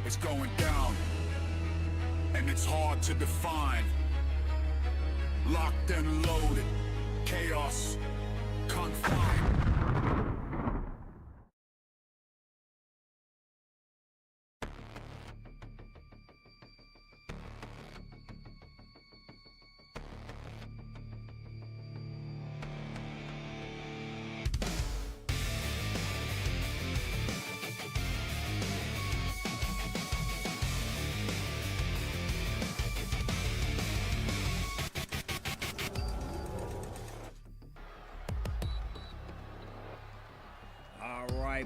It's going down, and it's hard to define. Locked and loaded, chaos confined.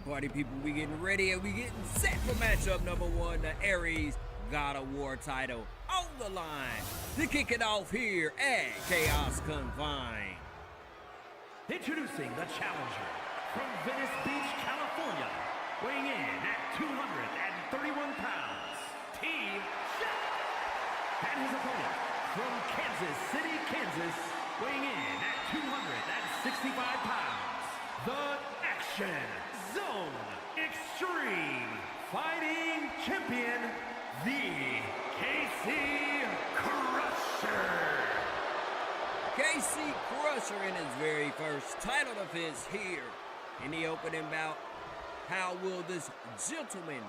Party people, we getting ready and we getting set for matchup number one, the Aries God of War title on the line to kick it off here at CHAOS Confined. Introducing the challenger from Venice Beach, California, weighing in at 231 pounds, Team Jet. And his opponent from Kansas City, Kansas, weighing in at 265 pounds, the Action Zone Extreme Fighting Champion, the KC Crusher. KC Crusher in his very first title defense here in the opening bout. How will this gentleman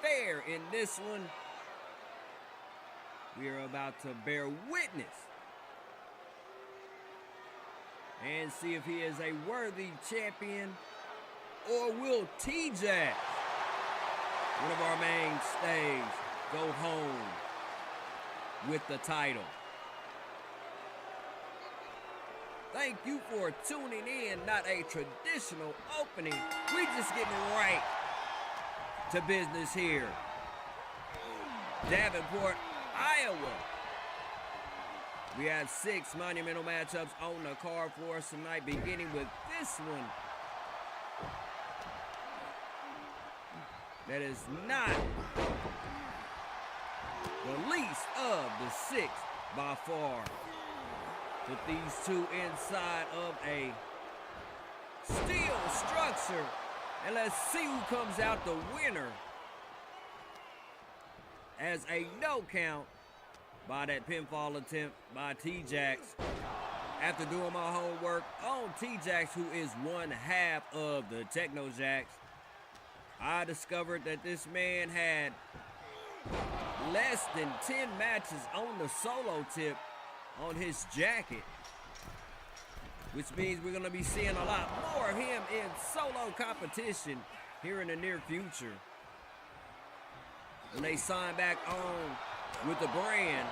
fare in this one? We are about to bear witness and see if he is a worthy champion, or will T-Jax, one of our mainstays, go home with the title? Thank you for tuning in. Not a traditional opening. We just getting right to business here. Davenport, Iowa. We have 6 monumental matchups on the card for us tonight, beginning with this one. That is not the least of the 6 by far. With these two inside of a steel structure. And let's see who comes out the winner as a no count by that pinfall attempt by T-Jax. After doing my homework on T-Jax, who is one half of the Techno-Jax, I discovered that this man had less than 10 matches on the solo tip on his jacket, which means we're going to be seeing a lot more of him in solo competition here in the near future. When they sign back on with the brand,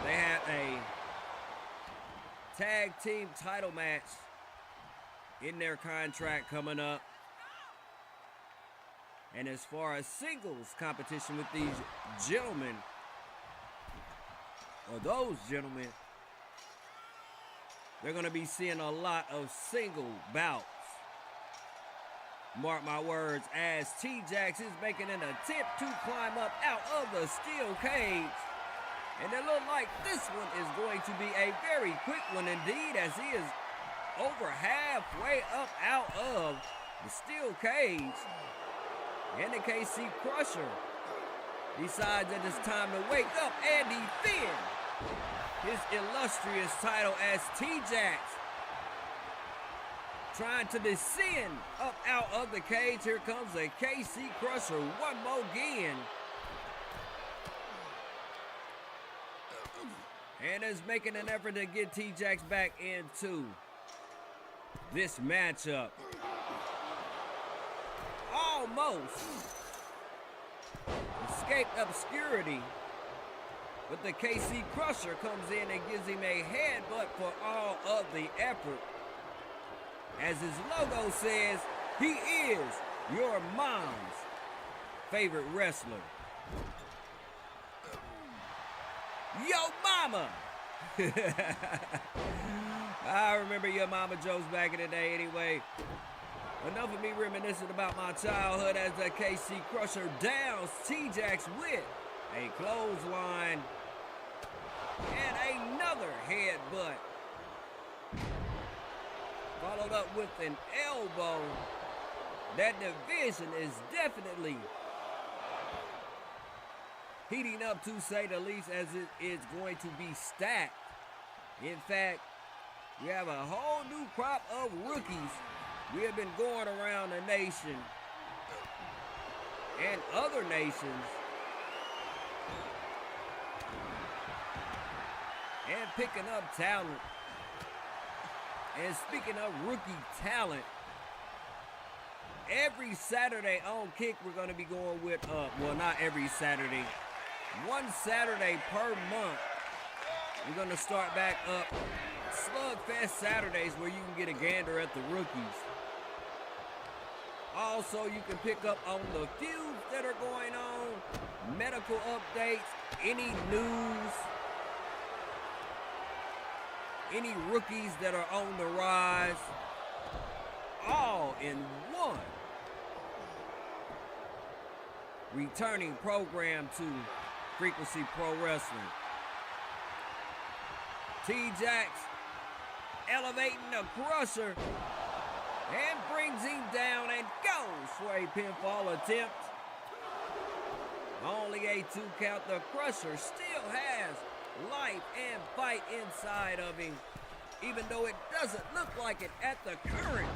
they have a tag team title match in their contract coming up. And as far as singles competition with these gentlemen, or those gentlemen, they're going to be seeing a lot of single bouts. Mark my words, as T-Jax is making an attempt to climb up out of the steel cage. And it looks like this one is going to be a very quick one indeed, as he is over halfway up out of the steel cage. And the KC Crusher decides that it's time to wake up and defend his illustrious title as T-Jax trying to descend up out of the cage. Here comes the KC Crusher one more again. And is making an effort to get T-Jax back into this matchup. Almost escaped obscurity, but the KC Crusher comes in and gives him a headbutt for all of the effort. As his logo says, he is your mom's favorite wrestler. Yo mama! I remember your mama jokes back in the day anyway. Enough of me reminiscing about my childhood as the KC Crusher downs T-Jax with a clothesline and another headbutt, followed up with an elbow That division is definitely heating up, to say the least, as it is going to be stacked. In fact, we have a whole new crop of rookies. We have been going around the nation and other nations and picking up talent. And speaking of rookie talent, every Saturday on Kick, we're going to be going with, well, not every Saturday, one Saturday per month, we're going to start back up Slugfest Saturdays, where you can get a gander at the rookies. Also, you can pick up on the feuds that are going on, medical updates, any news, any rookies that are on the rise, all in one returning program to Frequency Pro Wrestling. T-Jax elevating the Crusher and brings him down and goes for a pinfall attempt. Only a 2 count. The Crusher still has life and fight inside of him, even though it doesn't look like it at the current.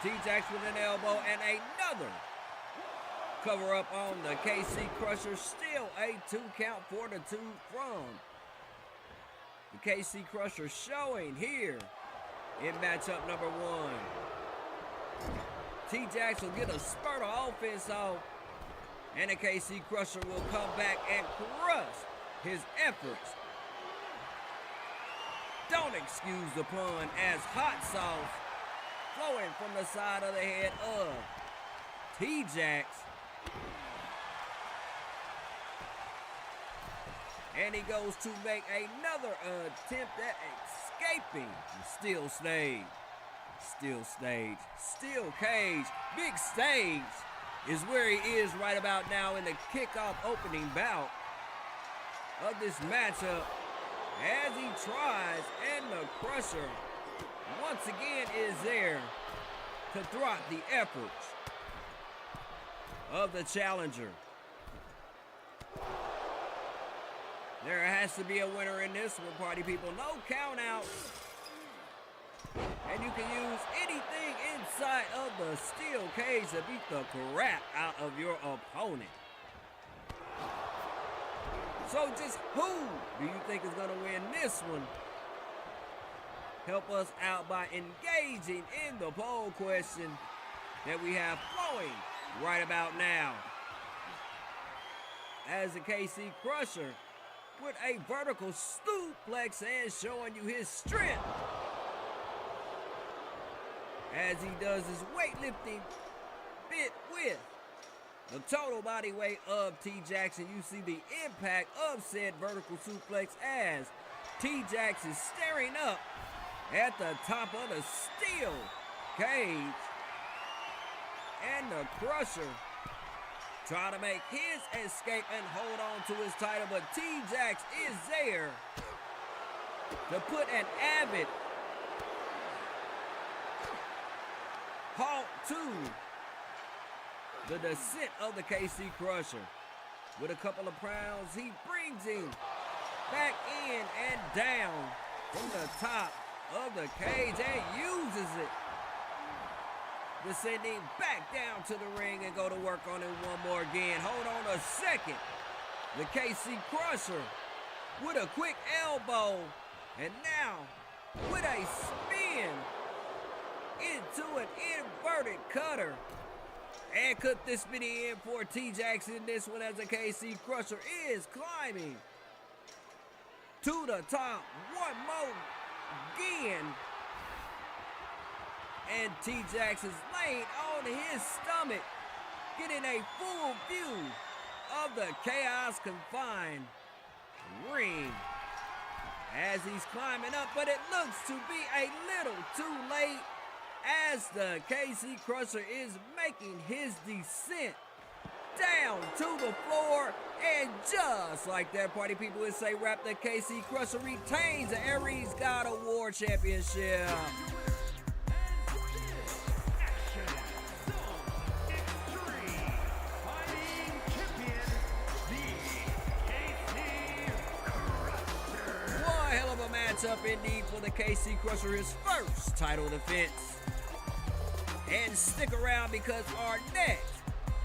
T-Jax with an elbow and another cover up on the KC Crusher. Still a 2 count for the 2 from the KC Crusher, showing here in matchup number 1. T-Jax will get a spurt of offense off, and the KC Crusher will come back and crush his efforts. Don't excuse the pun, as hot sauce flowing from the side of the head of T-Jax. And he goes to make another attempt at escaping. Still stage. Still stage. Still cage. Big stage is where he is right about now in the kickoff opening bout of this matchup, as he tries, and the Crusher once again is there to thwart the efforts of the challenger. There has to be a winner in this one, party people. No count out. And you can use anything inside of the steel cage to beat the crap out of your opponent. So just who do you think is going to win this one? Help us out by engaging in the poll question that we have flowing right about now. As the KC Crusher with a vertical suplex and showing you his strength as he does his weightlifting bit with the total body weight of T-Jax. You see the impact of said vertical suplex as T-Jax is staring up at the top of the steel cage, and the Crusher try to make his escape and hold on to his title, but T-Jax is there to put an avid halt to the descent of the KC Crusher. With a couple of pounds, he brings him back in and down from the top of the cage and uses it to send him back down to the ring and go to work on it one more again. Hold on a second. The KC Crusher with a quick elbow, and now with a spin into an inverted cutter. And cut this video in for T-Jax in this one, as the KC Crusher is climbing to the top one more again. And T-Jax is laying on his stomach, getting a full view of the CHAOS Confined ring as he's climbing up, but it looks to be a little too late as the KC Crusher is making his descent down to the floor. And just like that, party people, would say wrap, the KC Crusher retains the Aries God of War Championship. matchup indeed for the KC Crusher, his first title defense. And stick around because our next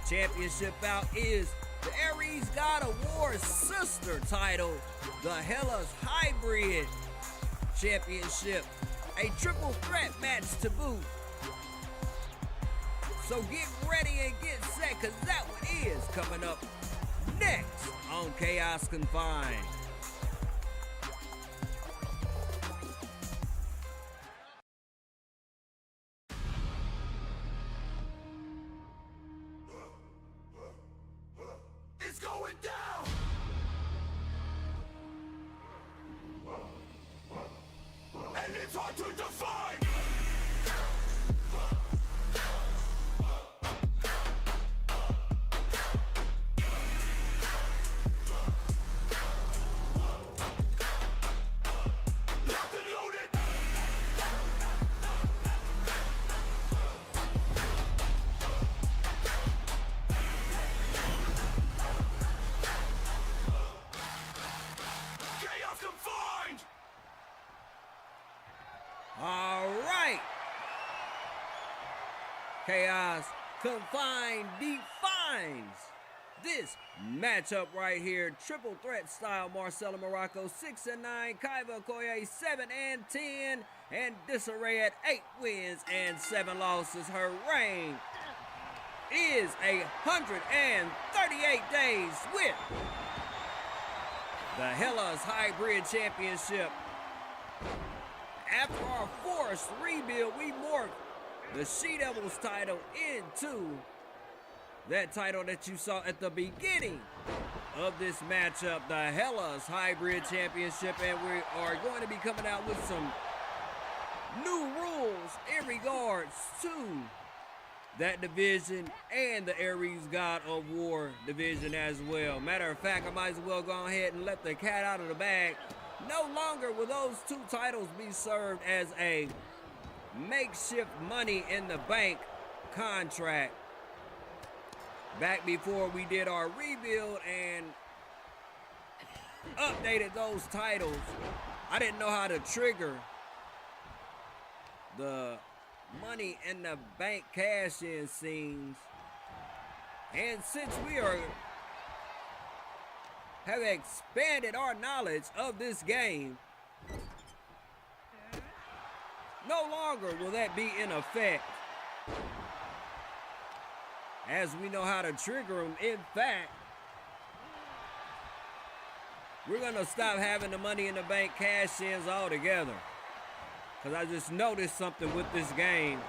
championship bout is the Aries God of War's sister title, the Hellas Hybrid Championship. A triple threat match to boot. So get ready and get set, because that one is coming up next on Chaos Confined. It's going down! And it's hard to define! All right. Chaos Confined defines this matchup right here. Triple threat style. Marcelo Morocco 6-9, Kaiva Okoye 7-10, and Disarray at 8 wins and 7 losses. Her reign is 138 days with the Hellas Hybrid Championship. After our forced rebuild, we morphed the She-Devils title into that title that you saw at the beginning of this matchup, the Hellas Hybrid Championship, and we are going to be coming out with some new rules in regards to that division and the Aries God of War division as well. Matter of fact, I might as well go ahead and let the cat out of the bag. No longer will those two titles be served as a makeshift money in the bank contract. Back before we did our rebuild and updated those titles, I didn't know how to trigger the money in the bank cash-in scenes. And since we have expanded our knowledge of this game, no longer will that be in effect, as we know how to trigger them. In fact, we're gonna stop having the money in the bank cash-ins altogether, because I just noticed something with this game.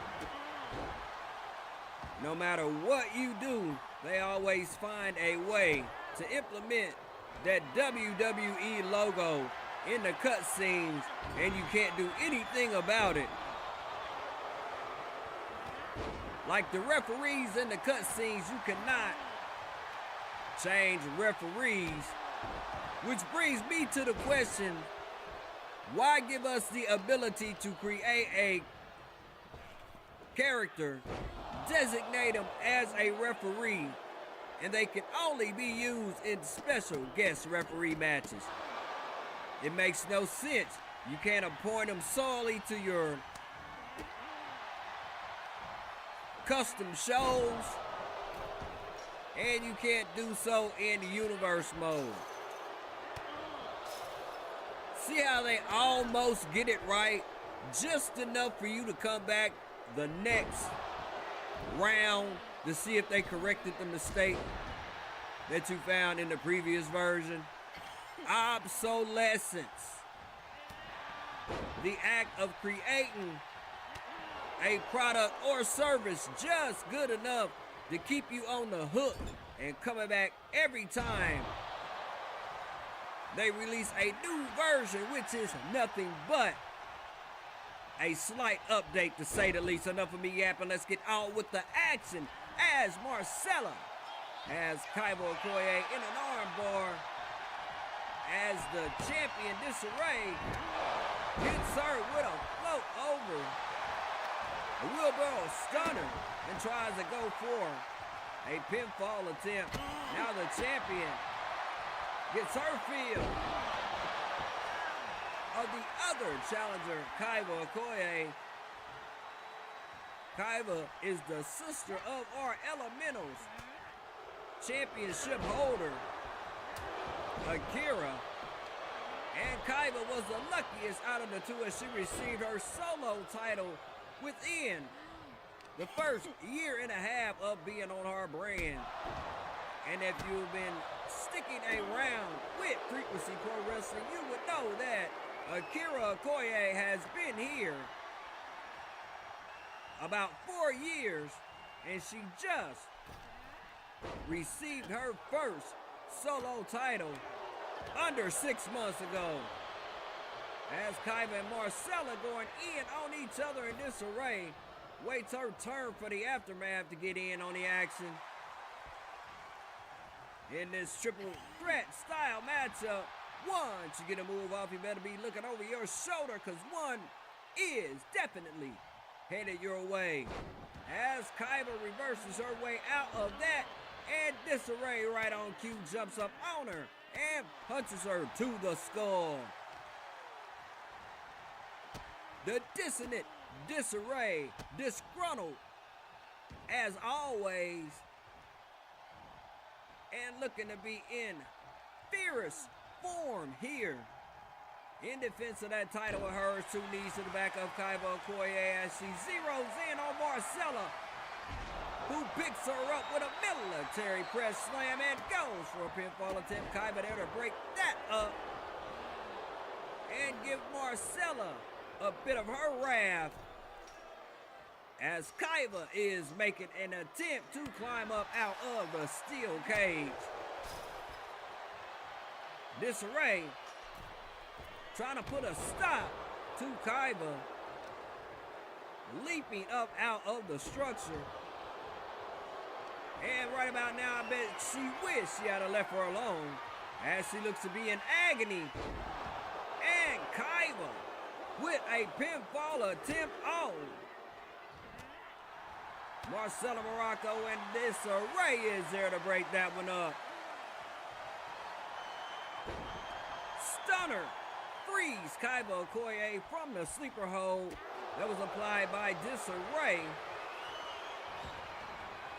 No matter what you do, they always find a way to implement that WWE logo in the cutscenes, and you can't do anything about it. Like the referees in the cutscenes, you cannot change referees, which brings me to the question, why give us the ability to create a character, designate him as a referee, and they can only be used in special guest referee matches? It makes no sense. You can't appoint them solely to your custom shows, and you can't do so in the universe mode. See how they almost get it right? Just enough for you to come back the next round to see if they corrected the mistake that you found in the previous version. Obsolescence. The act of creating a product or service just good enough to keep you on the hook and coming back every time they release a new version, which is nothing but a slight update, to say the least. Enough of me yapping. Let's get on with the action as Marcella has Kaiba Okoye in an armbar as the champion Disarray hits her with a float over a wheelbarrow stunner and tries to go for a pinfall attempt. Now the champion gets her feel. of the other challenger, Kaiba Okoye. Kaiba is the sister of our Elementals championship holder, Akira. And Kaiba was the luckiest out of the two as she received her solo title within the first year and a half of being on her brand. And if you've been sticking around with Frequency Pro Wrestling, you would know that Akira Okoye has been here about 4 years, and she just received her first solo title under 6 months ago. As Kaiba and Marcella going in on each other in disarray, waits her turn for the aftermath to get in on the action. In this triple threat style matchup, once you get a move off, you better be looking over your shoulder, because one is definitely headed your way. As Kaiba reverses her way out of that, and disarray right on cue jumps up on her and punches her to the skull. The dissonant disarray, disgruntled as always, and looking to be in fierce form here. In defense of that title of hers, 2 knees to the back of Kaiba Okoye as she zeroes in on Marcella, who picks her up with a military press slam and goes for a pinfall attempt. Kaiba there to break that up and give Marcella a bit of her wrath as Kaiba is making an attempt to climb up out of the steel cage. Disarray trying to put a stop to Kaiba, leaping up out of the structure. And right about now, I bet she wished she had left her alone as she looks to be in agony. And Kaiba with a pinfall attempt on Marcella Morocco, and Disarray is there to break that one up. Stunner frees Kaiba Okoye from the sleeper hold that was applied by Disarray.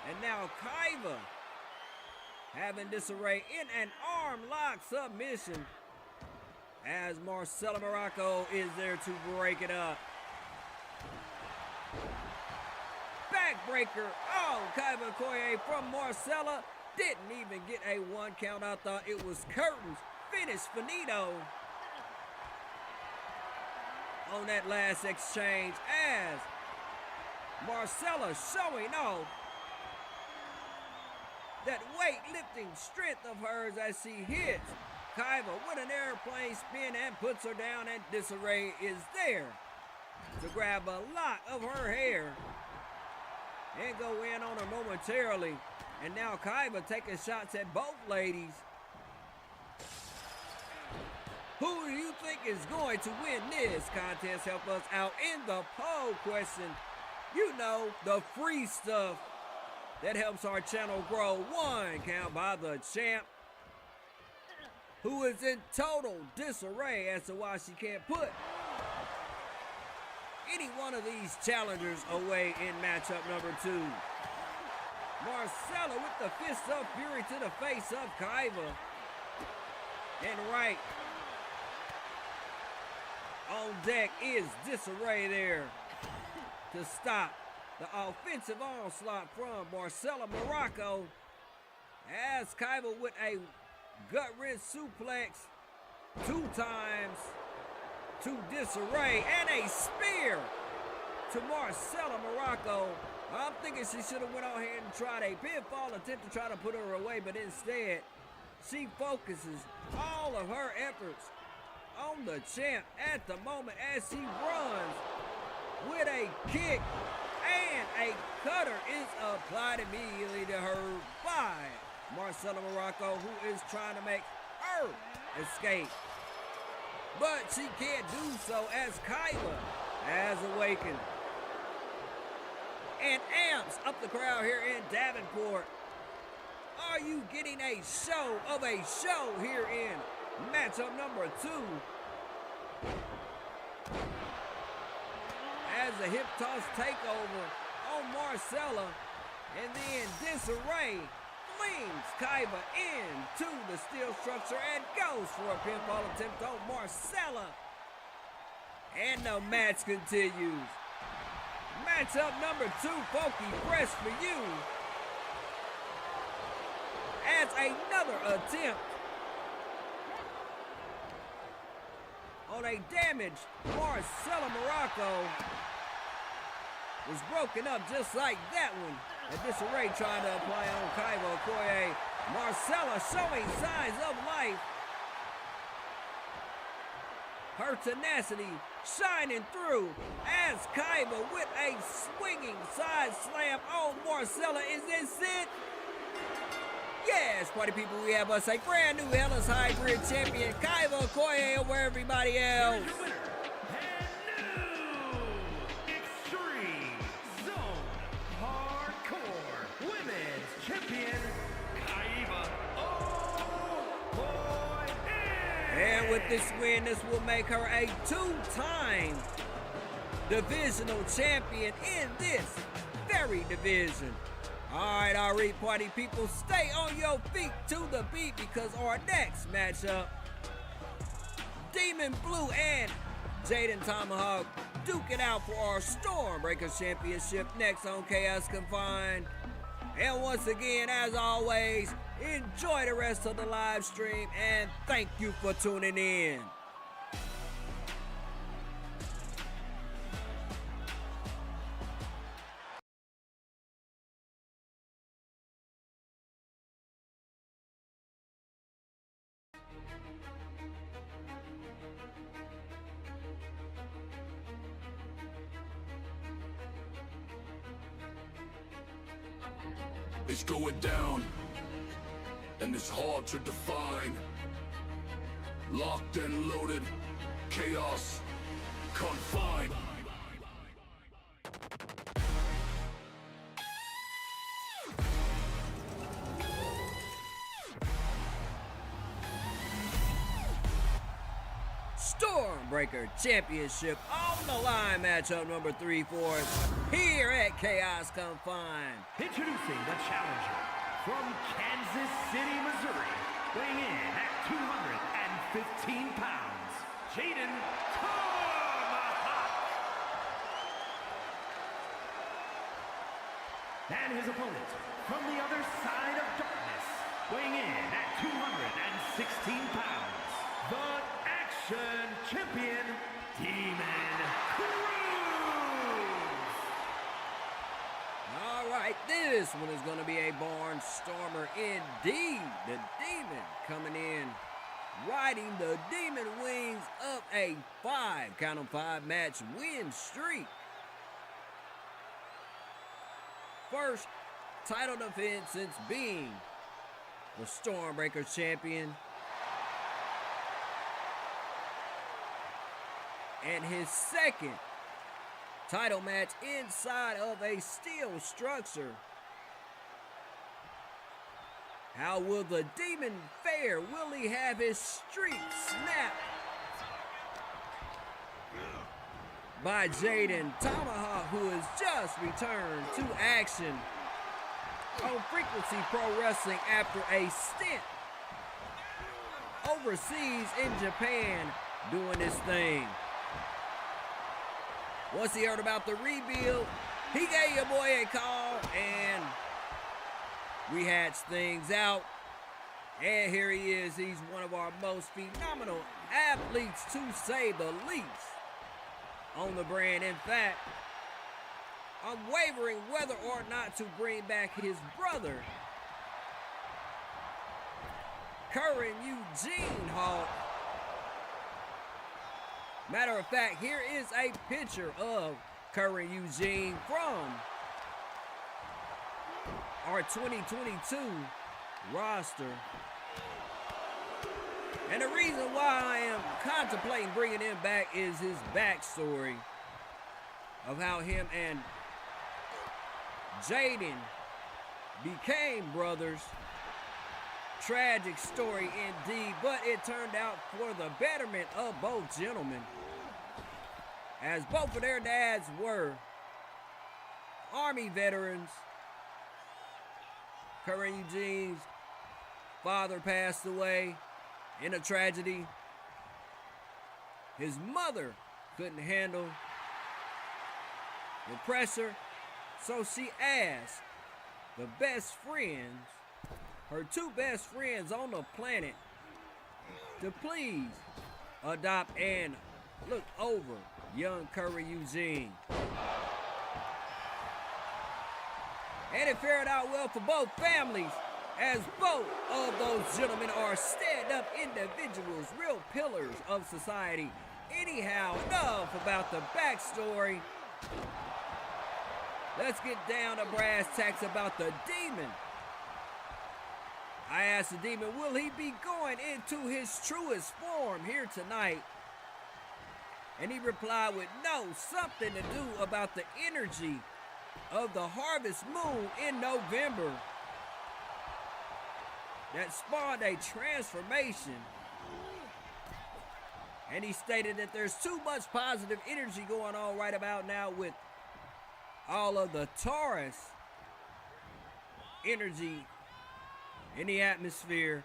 And now Kaiba having Disarray in an arm lock submission as Marcella Morocco is there to break it up. Backbreaker on Kaiba Okoye from Marcella. Didn't even get a 1 count. I thought it was curtains. Finish finito on that last exchange as Marcella showing off that weightlifting strength of hers as she hits Kaiba with an airplane spin and puts her down, and Disarray is there to grab a lock of her hair and go in on her momentarily. And now Kaiba taking shots at both ladies. Who do you think is going to win this contest? Help us out in the poll question. You know, the free stuff that helps our channel grow. 1 count by the champ, who is in total disarray as to why she can't put any one of these challengers away in matchup number 2. Marcella with the fist of fury to the face of Kaiba. And right on deck is Disarray there to stop the offensive onslaught from Marcella Morocco as Kaiba with a gut wrench suplex 2 times to Disarray and a spear to Marcella Morocco. I'm thinking she should have went on ahead and tried a pinfall attempt to try to put her away, but instead she focuses all of her efforts on the champ at the moment as she runs with a kick, and a cutter is applied immediately to her by Marcella Morocco, who is trying to make her escape. But she can't do so as Kaiba has awakened and amps up the crowd here in Davenport. Are you getting a show of a show here in matchup number 2? As a hip toss takeover on Marcella, and then disarray flings Kaiba into the steel structure and goes for a pinfall attempt on Marcella. And the match continues. Matchup number 2, Funky Fresh for you. As another attempt on a damaged Marcella Morocco was broken up just like that one. A disarray trying to apply on Kaiba Okoye. Marcella showing signs of life. Her tenacity shining through as Kaiba with a swinging side slam on Marcella. Is this it? Yes, party people, we have us a brand new Hellas Hybrid champion, Kaiba Okoye, over everybody else. Here's your winner, and new Extreme Zone Hardcore Women's Champion, Kaiba Okoye. And with this win, this will make her a 2-time divisional champion in this very division. All right, party people, stay on your feet to the beat because our next matchup, Demon Blue and Jayden Tomahawk duke it out for our Stormbreaker Championship next on CHAOS Confined. And once again, as always, enjoy the rest of the live stream and thank you for tuning in. It's going down, and it's hard to define. Locked and loaded, chaos confined. Stormbreaker Championship on the line, matchup number 3 for us here at CHAOS Confined. Introducing the challenger from Kansas City, Missouri, weighing in at 215 pounds, Jayden Tomahawk. And his opponent from the other side of darkness, weighing in at 216 pounds, the Action Champion, Demon Cruz. All right, this one is going to be a barnstormer indeed. The Demon coming in, riding the Demon wings of a 5 match win streak. First title defense since being the Stormbreaker champion. And his second title match inside of a steel structure. How will the Demon fare? Will he have his streak snapped by Jayden Tomahawk, who has just returned to action on Frequency Pro Wrestling after a stint overseas in Japan doing this thing? Once he heard about the rebuild, he gave your boy a call and we hatched things out. And here he is. He's one of our most phenomenal athletes, to say the least, on the brand. In fact, I'm wavering whether or not to bring back his brother, Curran Eugene Hawk. Matter of fact, here is a picture of Curran Eugene from our 2022 roster. And the reason why I am contemplating bringing him back is his backstory of how him and Jayden became brothers. Tragic story indeed, but it turned out for the betterment of both gentlemen. as both of their dads were Army veterans. Curry Eugene's father passed away in a tragedy. His mother couldn't handle the pressure, so she asked the best friends, her two best friends on the planet, to please adopt and look over young Curry Eugene. And it fared out well for both families, as both of those gentlemen are stand-up individuals, real pillars of society. Anyhow, enough about the backstory. Let's get down to brass tacks about the Demon. I asked the Demon, will he be going into his truest form here tonight? And he replied with no, something to do about the energy of the harvest moon in November that spawned a transformation. And he stated that there's too much positive energy going on right about now with all of the Taurus energy in the atmosphere.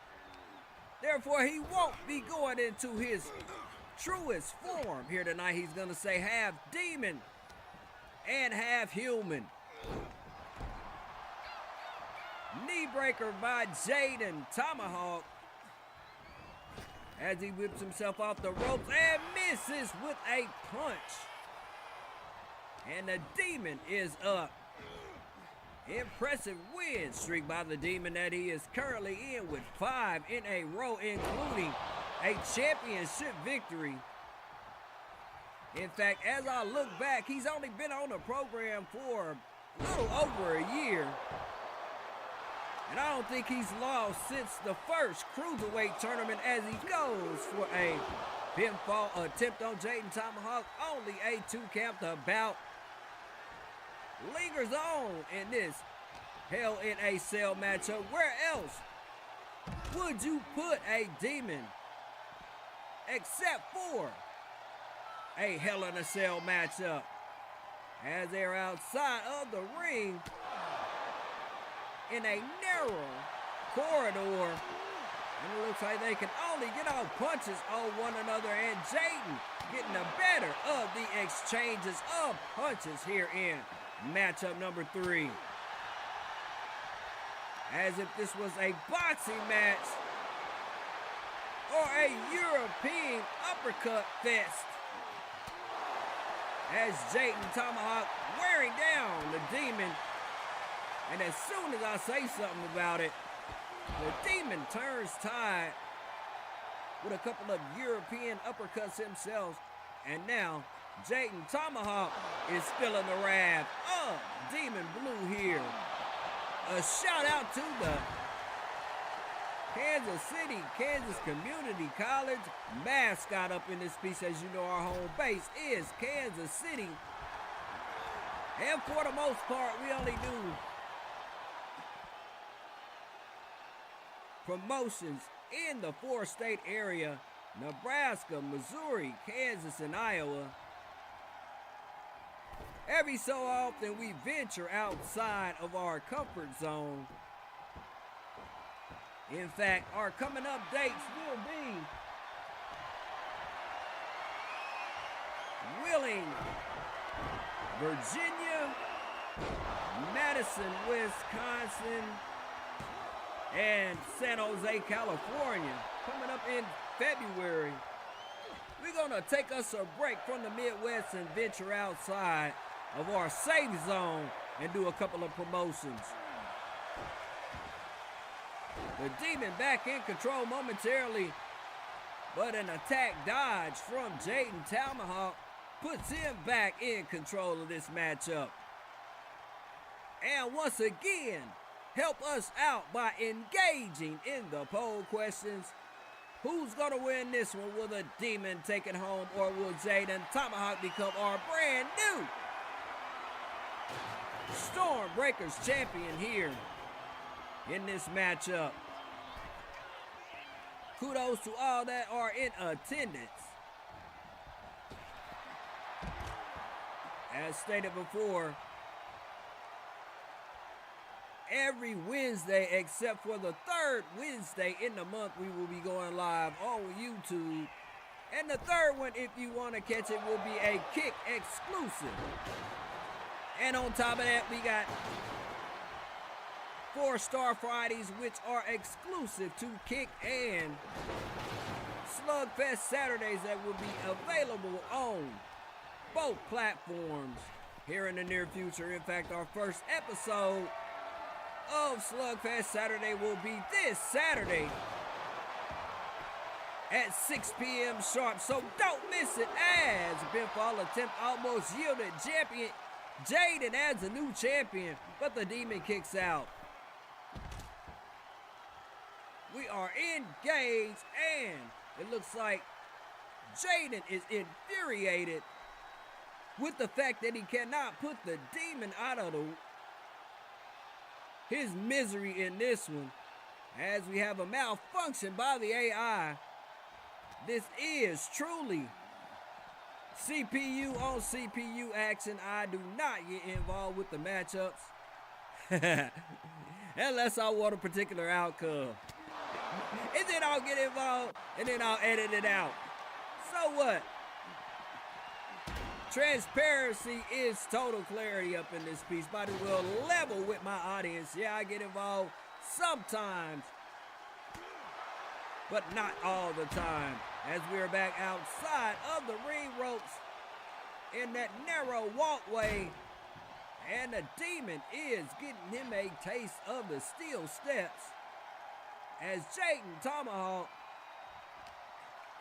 Therefore, he won't be going into his truest form here tonight. He's going to say half demon and half human. Knee breaker by Jayden Tomahawk as he whips himself off the ropes and misses with a punch. And the Demon is up. Impressive win streak by the Demon that he is currently in with 5 in a row, including a championship victory. In fact, as I look back, he's only been on the program for a little over a year. And I don't think he's lost since the first Cruiserweight tournament, as he goes for a pinfall attempt on Jayden Tomahawk. Only a 2 count. The bout lingers on in this Hell in a Cell matchup. Where else would you put a Demon except for a Hell in a Cell matchup? As they're outside of the ring in a narrow corridor, and it looks like they can only get off punches on one another, and Jayden getting the better of the exchanges of punches here in matchup number 3. As if this was a boxing match or a European uppercut fest, as Jayden Tomahawk wearing down the Demon. And as soon as I say something about it, the Demon turns tide with a couple of European uppercuts himself. And now Jayden Tomahawk is feeling the wrath of Demon Blue here. A shout out to the Kansas City, Kansas Community College mascot up in this piece. As you know, our home base is Kansas City. And for the most part, we only do promotions in the 4-state area: Nebraska, Missouri, Kansas, and Iowa. Every so often we venture outside of our comfort zone. In fact, our coming up dates will be Wheeling, Virginia, Madison, Wisconsin, and San Jose, California, coming up in February. We're gonna take us a break from the Midwest and venture outside of our safe zone and do a couple of promotions. The Demon back in control momentarily, but an attack dodge from Jayden Tomahawk puts him back in control of this matchup. And once again, help us out by engaging in the poll questions. Who's gonna win this one? Will the Demon take it home, or will Jayden Tomahawk become our brand new Stormbreakers champion here in this matchup? Kudos to all that are in attendance. As stated before, every Wednesday except for the third Wednesday in the month we will be going live on YouTube. And the third one, if you want to catch it, will be a Kick exclusive. And on top of that, we got 4-Star Fridays, which are exclusive to Kick, and Slugfest Saturdays that will be available on both platforms here in the near future. In fact, our first episode of Slugfest Saturday will be this Saturday at 6 p.m. sharp, so don't miss it. As a pinfall attempt almost yielded champion Jayden as a new champion, but the demon kicks out. We are engaged, and it looks like Jayden is infuriated with the fact that he cannot put the demon out of his misery in this one, as we have a malfunction by the AI. This is truly CPU on CPU action. I do not get involved with the matchups unless I want a particular outcome. And then I'll get involved, and then I'll edit it out. So what? Transparency is total clarity up in this piece. Might as well level with my audience. Yeah, I get involved sometimes, but not all the time. As we are back outside of the ring ropes in that narrow walkway, and the demon is getting him a taste of the steel steps, as Jayden Tomahawk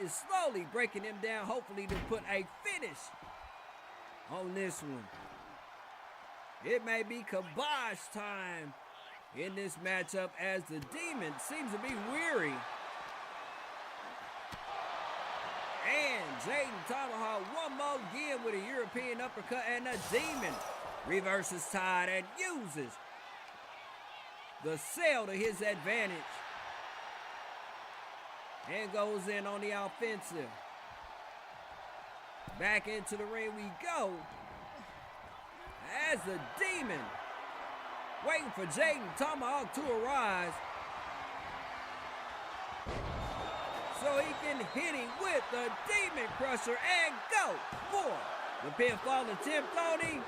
is slowly breaking him down, hopefully to put a finish on this one. It may be kibosh time in this matchup, as the demon seems to be weary. And Jayden Tomahawk one more again with a European uppercut, and the demon reverses tide and uses the sail to his advantage and goes in on the offensive. Back into the ring we go, as the demon waiting for Jayden Tomahawk to arise so he can hit him with the demon crusher and go for the pinfall attempt on him.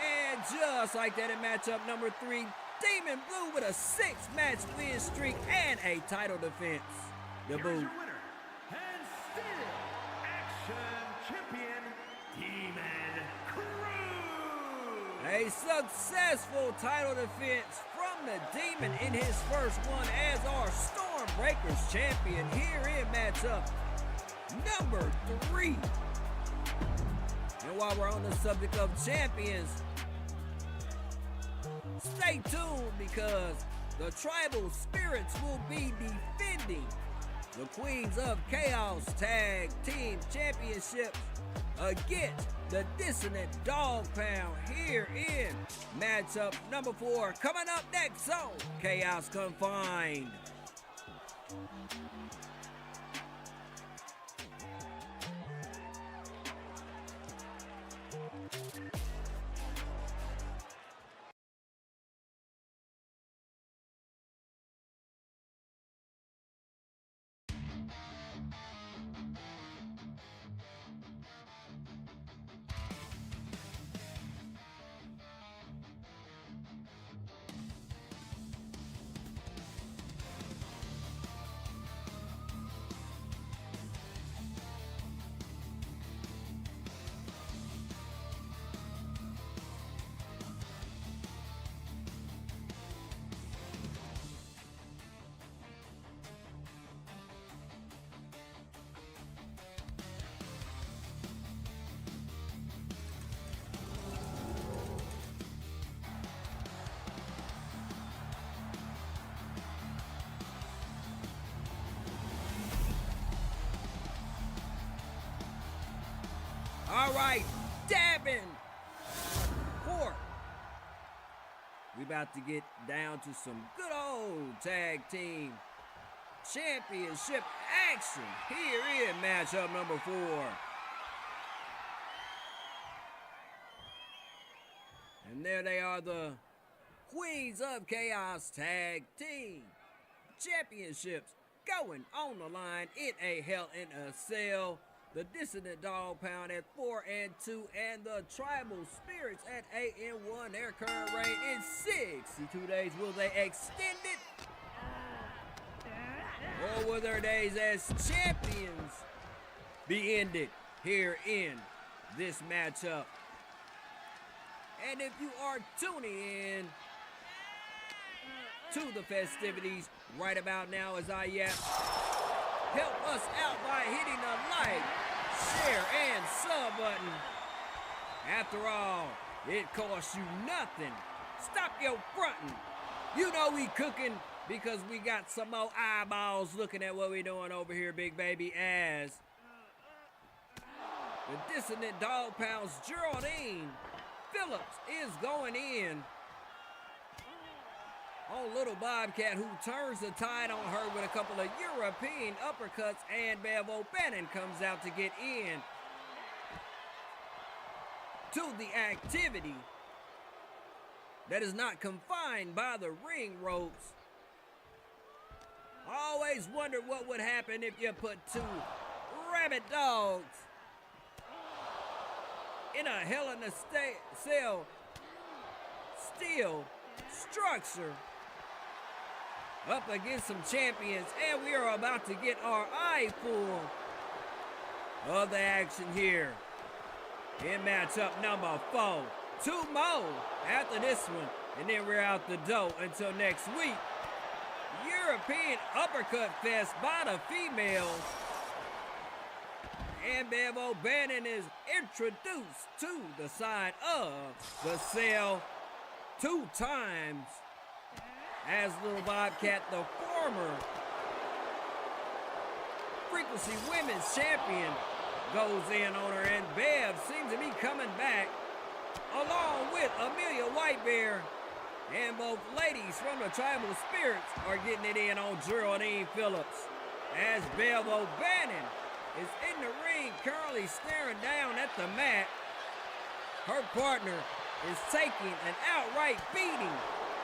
And just like that in matchup number 3, Demon Blue with a 6-match win streak and a title defense. Here's your winner, and still Action Champion, Demon Cruz. A successful title defense from the Demon in his first one as our Stormbreakers champion here in matchup number 3. And while we're on the subject of champions, stay tuned, because the Tribal Spirits will be defending the Queens of Chaos Tag Team Championships against the Dissonant Dog Pound here in matchup number 4. Coming up next on Chaos Confined. All right, Davenport. We about to get down to some good old tag team championship action here in matchup number 4. And there they are, the Queens of Chaos Tag Team Championships going on the line in a Hell in a Cell. The Dissonant Dog Pound at 4-2, and the Tribal Spirits at 8-1. Their current reign is 62 days. Will they extend it? Or will their days as champions be ended here in this matchup? And if you are tuning in to the festivities right about now as I yap, help us out by hitting the like, share, and sub button. After all, it costs you nothing. Stop your fronting. You know we cooking because we got some more eyeballs looking at what we doing over here, big baby, as the Dissonant Dog Pound's Geraldine Phillips is going in on Little Bobcat, who turns the tide on her with a couple of European uppercuts, and Bev O'Bannon comes out to get in to the activity that is not confined by the ring ropes. I always wondered what would happen if you put two rabid dogs in a Hell in a Cell steel structure up against some champions, and we are about to get our eye full of the action here in matchup number 4. 2 more after this one, and then we're out the door until next week. European Uppercut Fest by the females, and Bev O'Bannon is introduced to the side of the cell 2 times as Little Bobcat, the former Frequency Women's Champion, goes in on her, and Bev seems to be coming back along with Amelia Whitebear, and both ladies from the Tribal Spirits are getting it in on Geraldine Phillips as Bev O'Bannon is in the ring, currently staring down at the mat. Her partner is taking an outright beating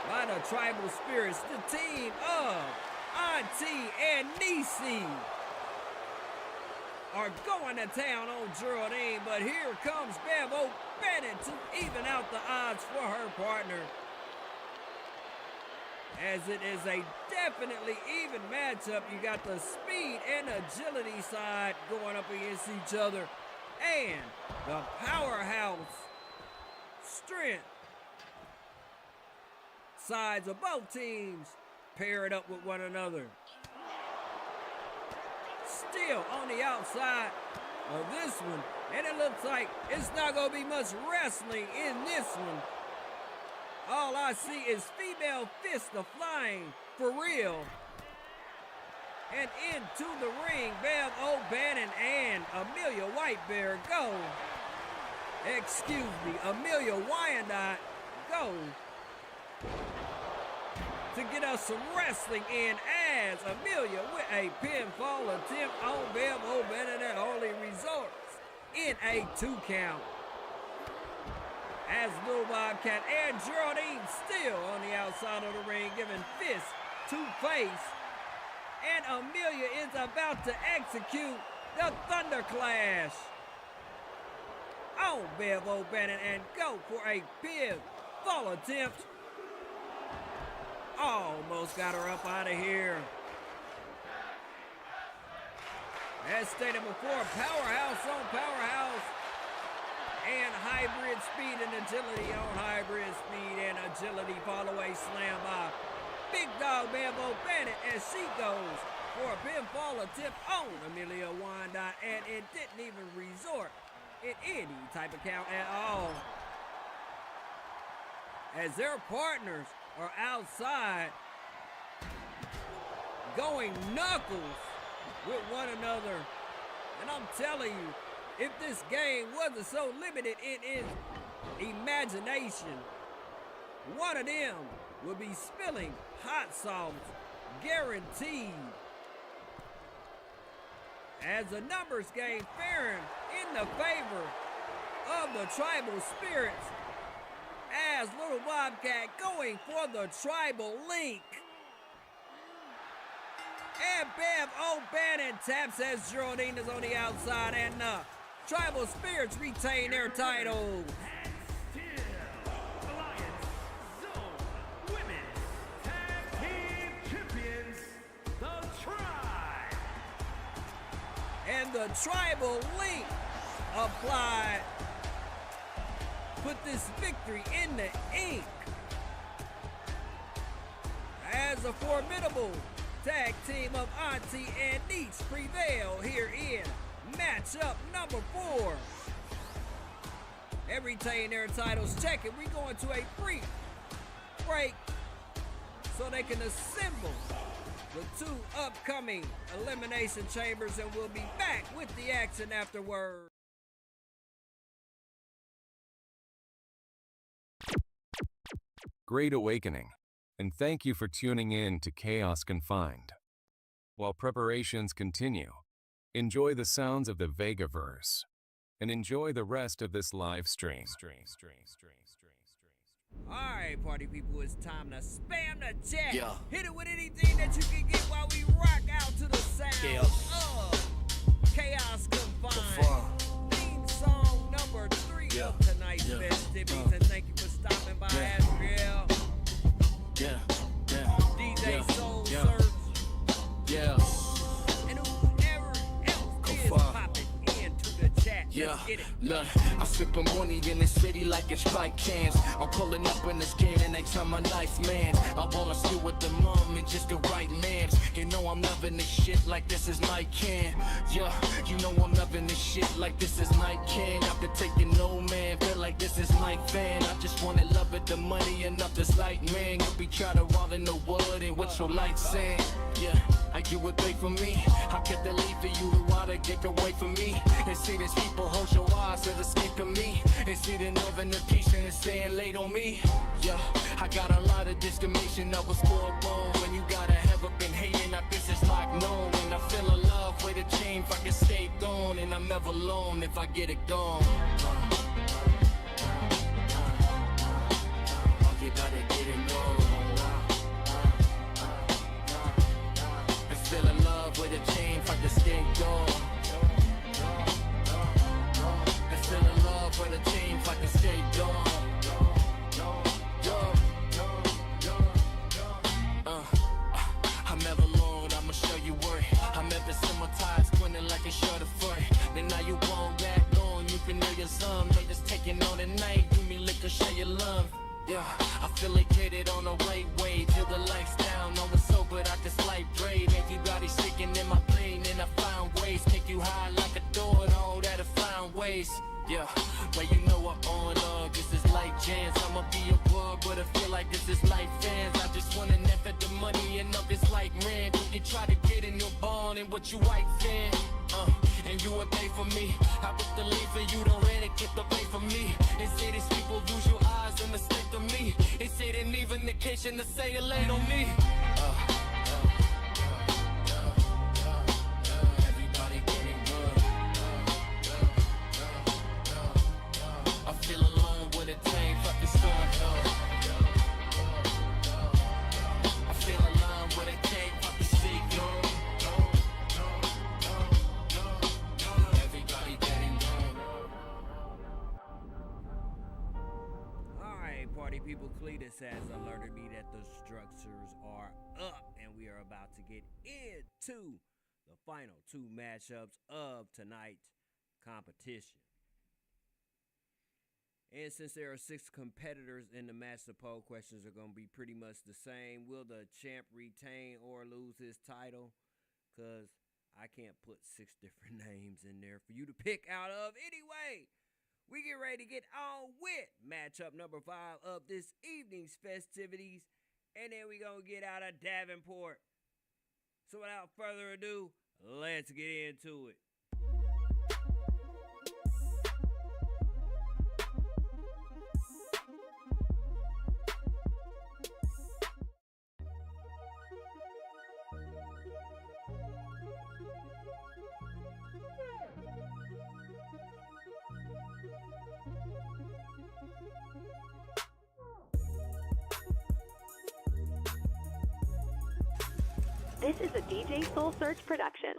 by the Tribal Spirits, the team of Auntie and Nisi are going to town on Geraldine, but here comes Bev O'Bannon to even out the odds for her partner, as it is a definitely even matchup. You got the speed and agility side going up against each other, and the powerhouse strength sides of both teams paired up with one another. Still on the outside of this one, and it looks like it's not going to be much wrestling in this one. All I see is female fists flying for real. And into the ring, Bev O'Bannon and Amelia Whitebear go. Excuse me, Amelia Wyandotte go to get us some wrestling in, as Amelia with a pinfall attempt on Bev O'Bannon that only results in a 2 count. As Lil Bobcat and Geraldine still on the outside of the ring, giving fists to face. And Amelia is about to execute the Thunderclash on Bev O'Bannon and go for a pinfall attempt. Almost got her up out of here. As stated before, powerhouse on powerhouse, and hybrid speed and agility on hybrid speed and agility. Follow a slam by Big Dog Bev O'Bannon as she goes for a pinfall attempt on Amelia Wyandotte, and it didn't even resort in any type of count at all, as their partners are outside going knuckles with one another. And I'm telling you, if this game wasn't so limited in its imagination, one of them would be spilling hot sauce, guaranteed. As the numbers game faring in the favor of the Tribal Spirits, has Little Bobcat going for the tribal link. And Bev O'Bannon taps as Geraldine is on the outside, and Tribal Spirits retain their title. And the tribal link applied. Put this victory in the ink. As a formidable tag team of Auntie and Niece prevail here in matchup number 4. They retain their titles. Check it. We're going to a brief break so they can assemble the 2 upcoming Elimination Chambers, and we'll be back with the action afterward. Great awakening, and thank you for tuning in to Chaos Confined. While preparations continue, enjoy the sounds of the Vegaverse, and enjoy the rest of this live stream. Alright, party people, it's time to spam the chat. Yeah. Hit it with anything that you can get while we rock out to the sound of Chaos Confined. Theme song number 3 of tonight's festivities. And thank you for stopping by, Asriel. DJ Soul Search. And whoever else is popping into the chat. Let's get it. Look, I'm sipping money in the city like it's fight cans. I'm pulling up in this game and they tell my life, man. I wanna steal with the mom and just the right man. You know I'm loving this shit like this is my can. Yeah, you know I'm loving this shit like this is my can. After taking no man, feel like this is my fan. I just wanna love it, the money and up this light, man. You be trying to roll in the wood and what your light saying. Yeah, I get what they for me. I kept the lead for you, the water get away from me. And see these people hold your eyes to escape of me. And see the northern the peace and staying late on me. Yeah, I got a lot of discrimination of a scoreboard. When you gotta have up been hating, now this is like known. And I feel a love with a chain if I can stay gone. And I'm never alone if I get it gone. You gotta get it gone. And still in love with a chain if I can stay gone. And still in love with a chain if I can stay gone. I'm never alone, I'ma show you worth. I'm ever symmetized, squinting like a short of fur. Then now you won't back on, you can know your son. They just taking on the night, give me liquor, share your love. Yeah, I feel like headed on the right way. Till the lights down, on the sober out this light braid. Everybody's sticking in my plane, and I found ways. Take you high like a door, and all that I found ways. Yeah, well you know I'm on this is light jams. I'ma be a bug, but I feel like this is life fans. I just wanna never the money and up this like man. You try to get in your bond and what you white fan. And you a pay for me. I put the leaf and you don't ready, get the pay for me. They say these people lose your eyes and mistake of me. They say they leave an indication to say it late on me. Everybody getting good. I feel alone with a tame fucking storm though. I feel alone with a tame fucking signal. Everybody getting good. Alright, party people, Cletus has alerted me that the structures are up, and we are about to get into the final 2 matchups of tonight's competition. And since there are 6 competitors in the match, the poll questions are going to be pretty much the same. Will the champ retain or lose his title? Because I can't put 6 different names in there for you to pick out of. Anyway, we get ready to get on with matchup number 5 of this evening's festivities. And then we going to get out of Davenport. So without further ado, let's get into it. This is a DJ Soul Search production.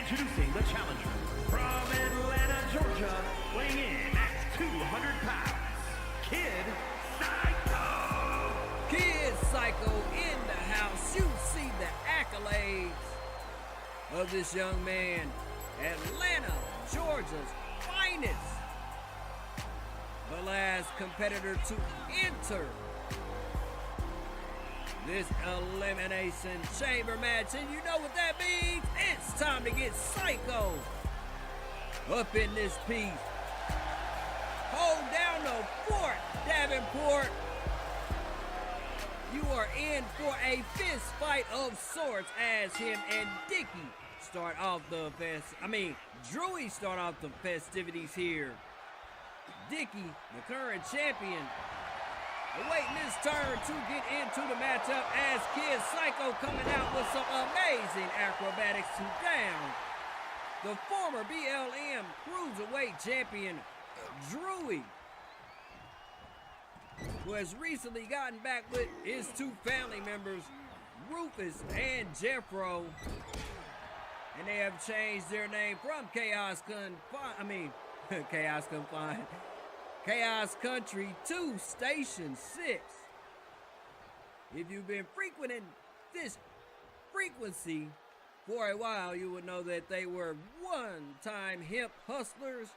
Introducing the challenger from Atlanta, Georgia, weighing in at 200 pounds, Kid Psycho! Kid Psycho in the house. You see the accolades of this young man. Atlanta, Georgia's finest. The last competitor to enter this Elimination Chamber match, and you know what that means? It's time to get Psycho up in this piece. Hold down the fort, Davenport. You are in for a fist fight of sorts as him and Dickey start off the Drewy start off the festivities here. Dickey, the current champion, awaiting his turn to get into the matchup as Kid Psycho coming out with some amazing acrobatics to down the former BLM Cruiserweight champion, Drewy, who has recently gotten back with his two family members, Rufus and Jeffro, and they have changed their name from Chaos Country to Station 6. If you've been frequenting this frequency for a while, you would know that they were one-time hip hustlers,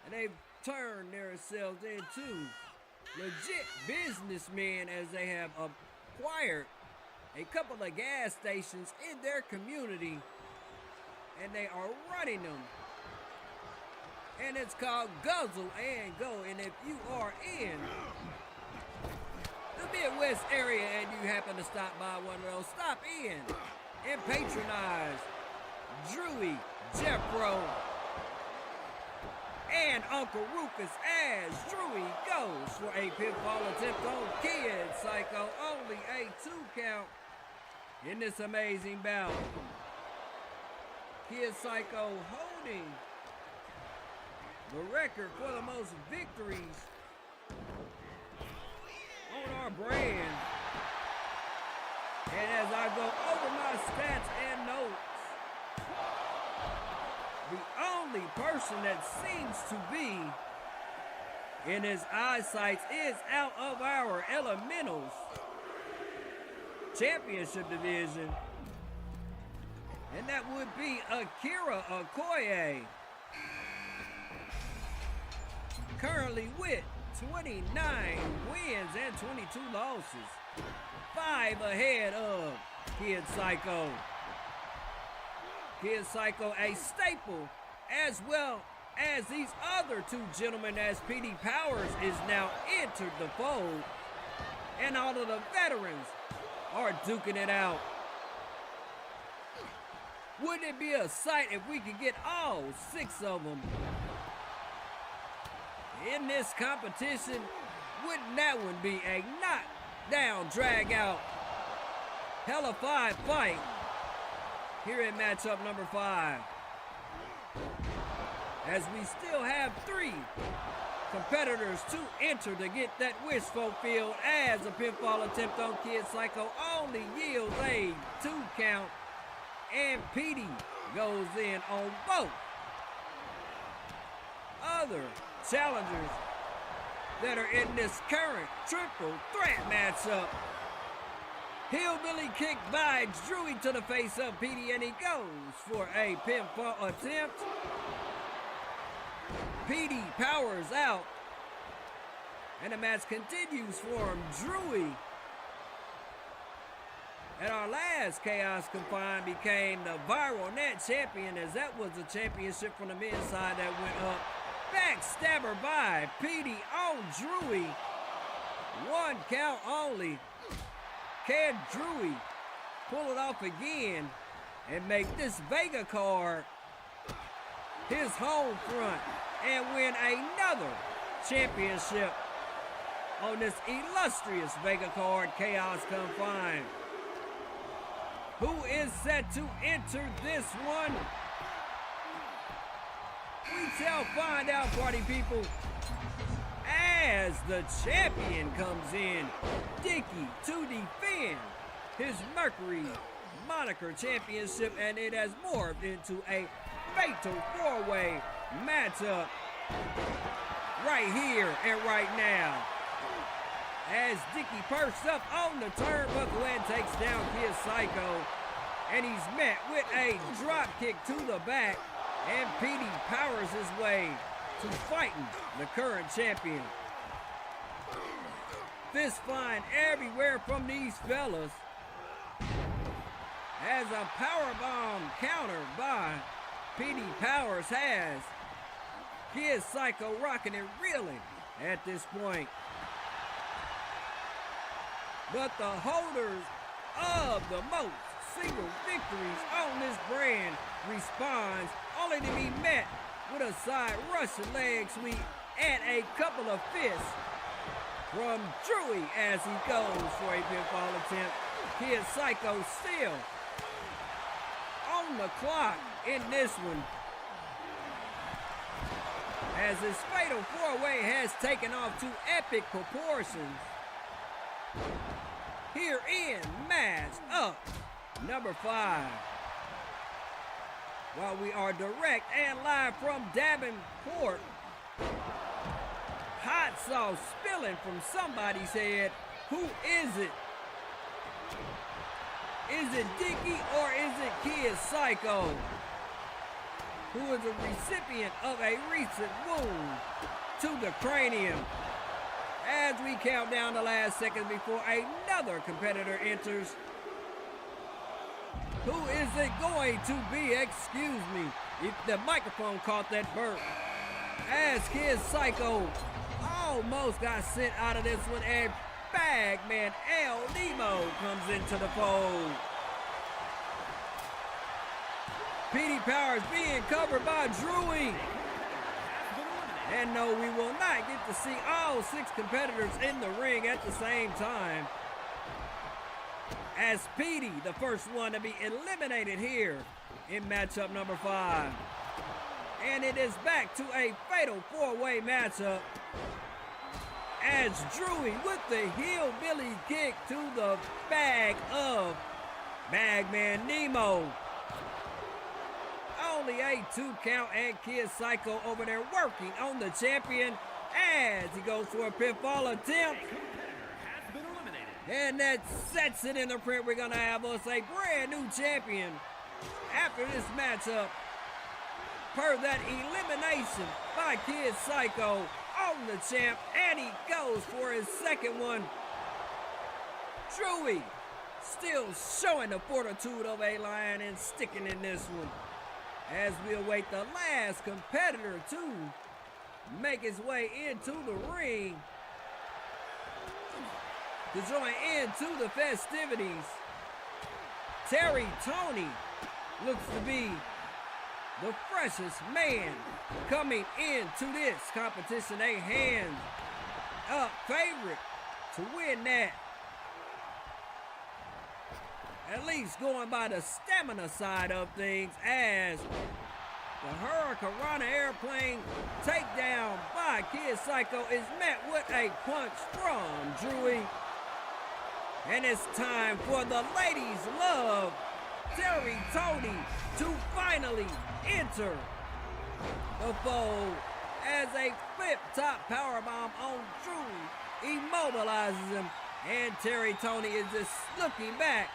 and they've turned themselves into legit businessmen as they have acquired a couple of gas stations in their community, and they are running them. And it's called Guzzle and Go. And if you are in the Midwest area and you happen to stop by one of those, stop in and patronize Drewy, Jeffro, and Uncle Rufus as Drewy goes for a pinfall attempt on Kid Psycho. Only a 2 count in this amazing bout. Kid Psycho holding the record for the most victories on our brand. And as I go over my stats and notes, the only person that seems to be in his eyesight is out of our Elementals Championship division, and that would be Akira Okoye, currently with 29 wins and 22 losses, 5 ahead of Kid Psycho. Kid Psycho, a staple, as well as these other two gentlemen, as PD Powers is now entered the fold, and all of the veterans are duking it out. Wouldn't it be a sight if we could get all 6 of them in this competition? Wouldn't that one be a knockdown, drag out, hella 5 fight here in matchup number 5? As we still have 3 competitors to enter to get that wish fulfilled, as a pinfall attempt on Kid Psycho only yields a 2 count, and PD goes in on both other challengers that are in this current triple threat matchup. Hillbilly kick by Drewy to the face of PD, and he goes for a pinfall attempt. PD powers out, and the match continues for him. Drewy, at our last Chaos Confined, became the viral net champion, as that was a championship from the men's side that went up back Backstabber by Petey on Drewy. 1 count only. Can Drewy pull it off again and make this Vega card his home front and win another championship on this illustrious Vega card, CHAOS Confined? Who is set to enter this one? We shall find out, party people, as the champion comes in, Dickey, to defend his Mercury Moniker Championship, and it has morphed into a fatal 4-way matchup right here and right now. As Dickey perched up on the turnbuckle and takes down Kid Psycho, and he's met with a drop kick to the back, and Petey powers his way to fighting the current champion. Fist flying everywhere from these fellas, as a powerbomb counter by Petey Powers has Kid Psycho rocking and reeling at this point. But the holders of the most single victories on this brand responds only to be met with a side Russian leg sweep and a couple of fists from Drewy as he goes for a pinfall attempt. Kid Psycho still on the clock in this one, as his fatal 4-way has taken off to epic proportions. Here in match up number 5. While we are direct and live from Davenport, hot sauce spilling from somebody's head. Who is it? Is it Dickey or is it Kid Psycho, who is a recipient of a recent wound to the cranium? As we count down the last seconds before another competitor enters. Who is it going to be? Excuse me, if the microphone caught that burp. As Kid Psycho almost got sent out of this one, and Bagman El Nemo comes into the fold. Petey Powers being covered by Drewy. And no, we will not get to see all 6 competitors in the ring at the same time, as Petey, the first one to be eliminated here in matchup number 5. And it is back to a fatal 4-way matchup, as Drewy with the hillbilly kick to the bag of Bagman Nemo. Only a 2 count, and Kid Psycho over there working on the champion as he goes for a pinfall attempt. And that sets it in the print. We're going to have us a brand new champion after this matchup, per that elimination by Kid Psycho on the champ, and he goes for his second one. Drewy still showing the fortitude of a lion and sticking in this one, as we await the last competitor to make his way into the ring to join into the festivities. Terry Tony looks to be the freshest man coming into this competition, a hand-up favorite to win that. At least going by the stamina side of things, as the Hurricane airplane takedown by Kid Psycho is met with a punch from Drewy. And it's time for the ladies' love, Terry Tony, to finally enter the fold, as a flip-top powerbomb on Drewy immobilizes him, and Terry Tony is just looking back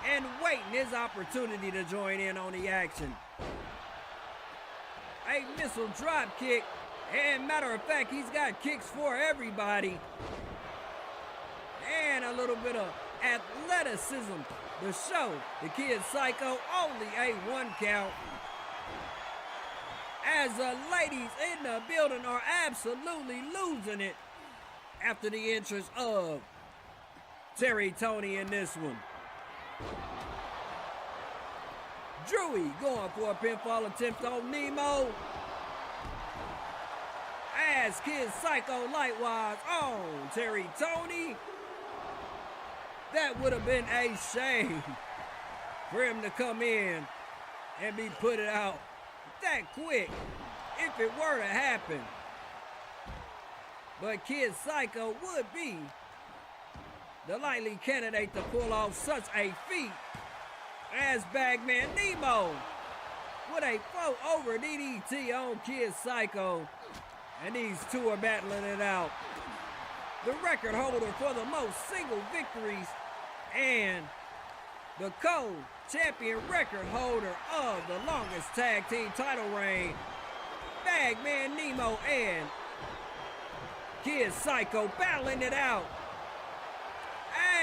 and waiting his opportunity to join in on the action. A missile drop kick, and matter of fact, he's got kicks for everybody. And a little bit of athleticism to show the Kid Psycho only a 1 count. as the ladies in the building are absolutely losing it after the entrance of Terry Tony in this one. Drewy going for a pinfall attempt on Nemo. As Kid Psycho likewise on Terry Tony. That would have been a shame for him to come in and be put out that quick if it were to happen. But Kid Psycho would be the likely candidate to pull off such a feat as Bagman Nemo with a float over DDT on Kid Psycho. And these two are battling it out. The record holder for the most single victories and the co-champion record holder of the longest tag team title reign, Bagman Nemo and Kid Psycho battling it out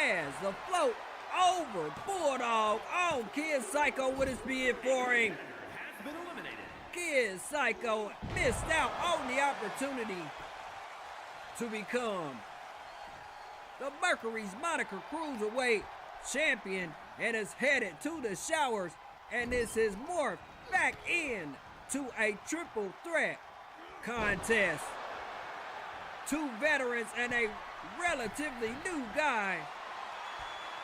as the float over Bulldog on Kid Psycho with his being for him. Has been eliminated. Kid Psycho missed out on the opportunity to become the Mercury's Moniker Cruiserweight champion and is headed to the showers, and this is morphed back in to a triple threat contest. Two veterans and a relatively new guy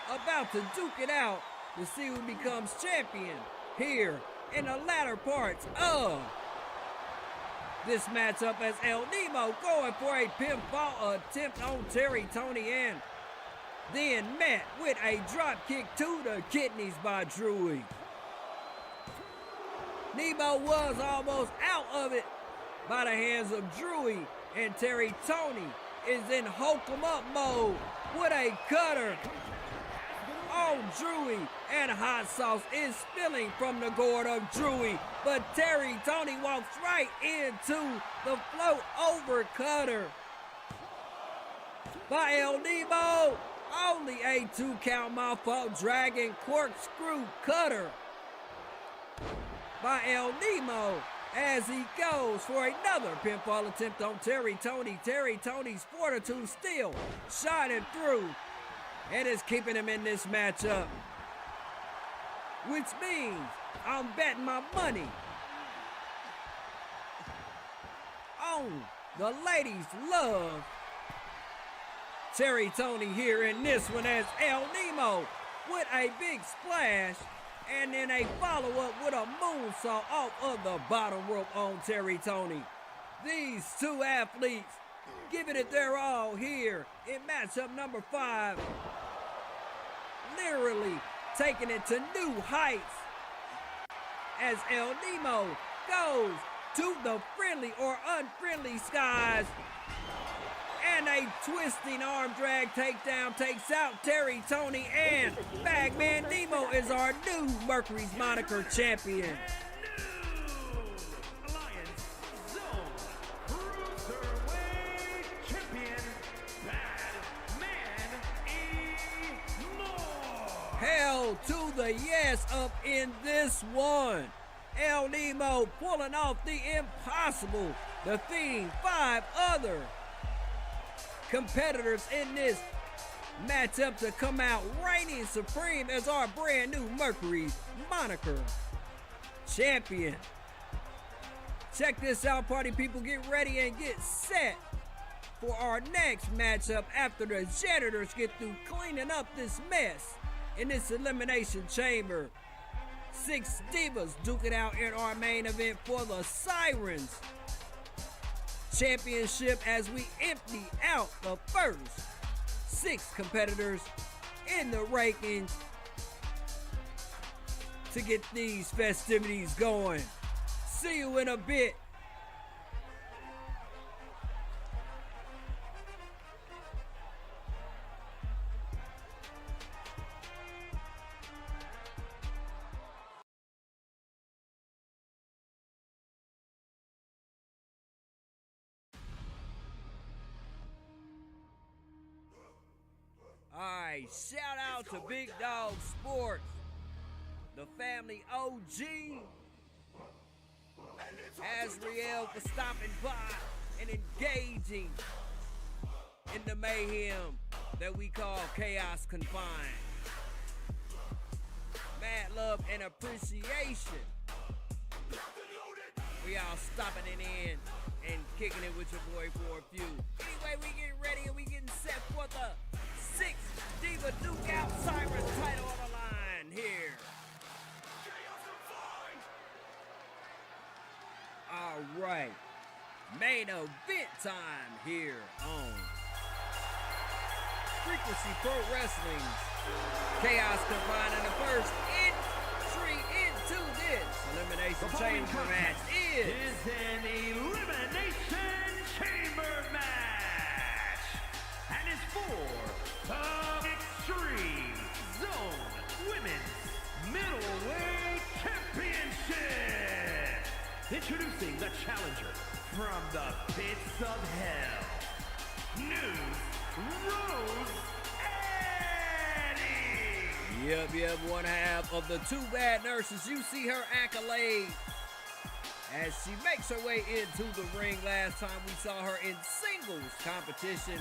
about to duke it out to see who becomes champion here in the latter parts of this matchup, as El Nemo going for a pinfall attempt on Terry Tony and then met with a drop kick to the kidneys by Drewy. Nemo was almost out of it by the hands of Drewy, and Terry Tony is in Hulk 'em up mode with a cutter on Drewy, and hot sauce is spilling from the gourd of Drewy, but Terry Tony walks right into the float over cutter by El Nemo. Only a 2 count, my fault. Dragon corkscrew cutter by El Nemo as he goes for another pinfall attempt on Terry Tony. Terry Tony's fortitude still shining through and is keeping him in this matchup, which means I'm betting my money on the ladies' love Terry Tony here in this one, as El Nemo with a big splash and then a follow-up with a moonsault off of the bottom rope on Terry Tony. These two athletes giving it their all here in matchup number 5. Literally taking it to new heights as El Nemo goes to the friendly or unfriendly skies, and a twisting arm drag takedown takes out Terry Tony, and Bagman Nemo is our new Mercury's Moniker champion. Alliance Zone Cruiserweight Champion, Bagman Nemo. Hell to the yes up in this one. El Nemo pulling off the impossible, defeating 5 other competitors in this matchup to come out reigning supreme as our brand new Mercury Moniker champion. Check this out, party people. Get ready and get set for our next matchup after the janitors get through cleaning up this mess in this Elimination Chamber. 6 divas duke it out in our main event for the Sirens Championship as we empty out the first 6 competitors in the rankings to get these festivities going. See you in a bit. Alright, shout out to Big Dog Sports, the family OG, Azriel for stopping by and engaging in the mayhem that we call Chaos Confined. Mad love and appreciation. We all stopping it in and kicking it with your boy for a few. Anyway, we getting ready and we getting set for the 6th Diva Duke Out Sirens title on the line here. All right, main event time here on Frequency Pro Wrestling's Chaos Confined, and the first entry into this Elimination Chamber match is an Elimination Chamber match, and is for the Extreme Zone Women's Middleweight Championship. Introducing the challenger from the pits of hell, News Rose Eddie. Yep, one half of the Two Bad Nurses. You see her accolade as she makes her way into the ring. Last time we saw her in singles competition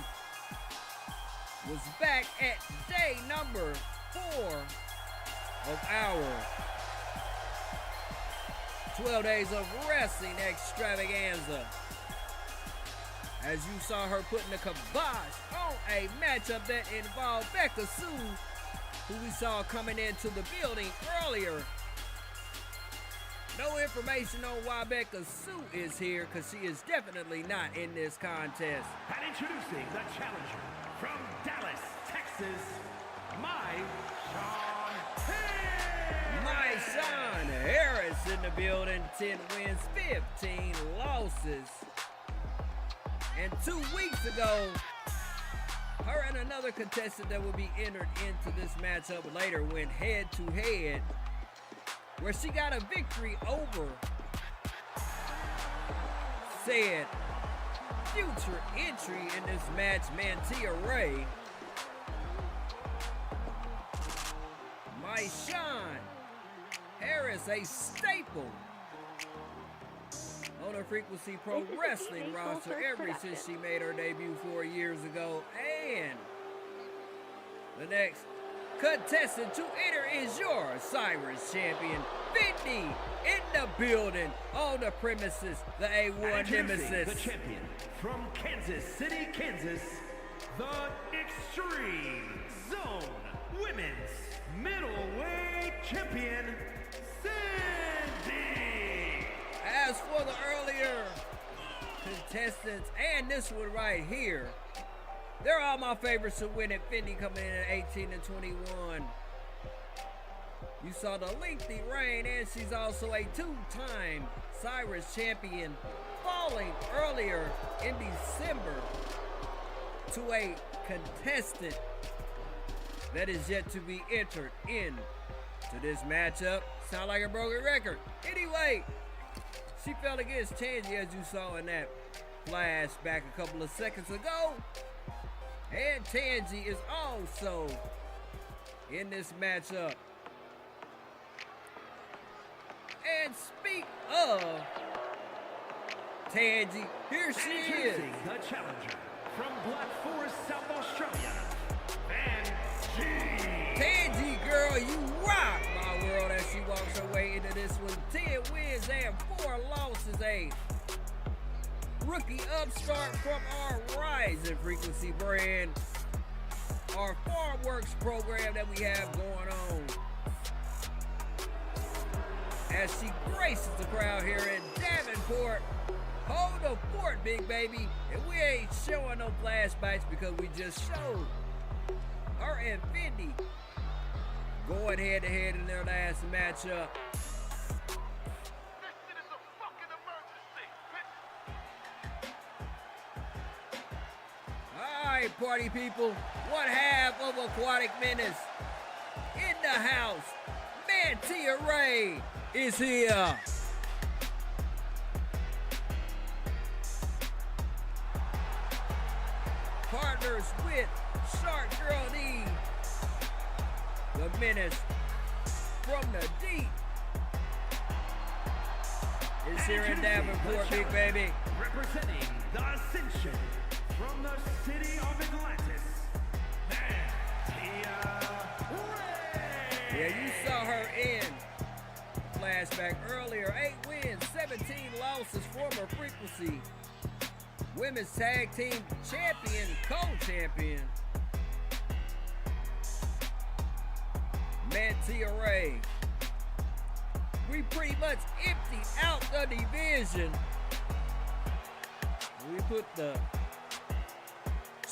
was back at day number 4 of our 12 days of wrestling extravaganza. As you saw her putting the kibosh on a matchup that involved Becca Sue, who we saw coming into the building earlier. No information on why Becca Sue is here, because she is definitely not in this contest. And introducing the challenger from Dallas, Texas, Sean Harris in the building, 10 wins, 15 losses. And 2 weeks ago, her and another contestant that will be entered into this matchup later went head-to-head, where she got a victory over said future entry in this match, Mantia Ray. Sean Harris, a staple on a Frequency Pro Wrestling roster ever since she made her debut 4 years ago. And the next contestant to enter is your Sirens champion, Fendi, in the building, on the premises, the A1 Nemesis. The champion from Kansas City, Kansas, the Extreme Zone Women's Middleweight Champion, Fendi. As for the earlier contestants, and this one right here, they're all my favorites to win it. Fendi coming in at 18 and 21. You saw the lengthy reign, and she's also a 2-time Sirens champion, falling earlier in December to a contestant that is yet to be entered into this matchup. Sound like a broken record. Anyway, she fell against Tangi, as you saw in that flashback a couple of seconds ago. And Tangi is also in this matchup. And speak of Tangi, here she is. The challenger from Black Forest, South Australia, Tangi, girl, you rock, my world, as she walks her way into this one. 10 wins and 4 losses. A rookie upstart from our Rising Frequency brand, our Farm Works program that we have going on. As she graces the crowd here in Davenport. Hold the fort, big baby. And we ain't showing no flashbacks because we just showed her and Fendi going head-to-head in their last matchup. Alright, party people, one half of Aquatic Menace in the house. Mantia Ray is here. Partners with Shark Girl D, the Menace from the deep It's here in Davenport, big baby. Representing the Ascension from the city of Atlantis, Tia Ray. Yeah, you saw her in flashback earlier. 8 wins, 17 losses, former Frequency Women's Tag Team Champion, co-champion. Tia Ray. We pretty much emptied out the division. We put the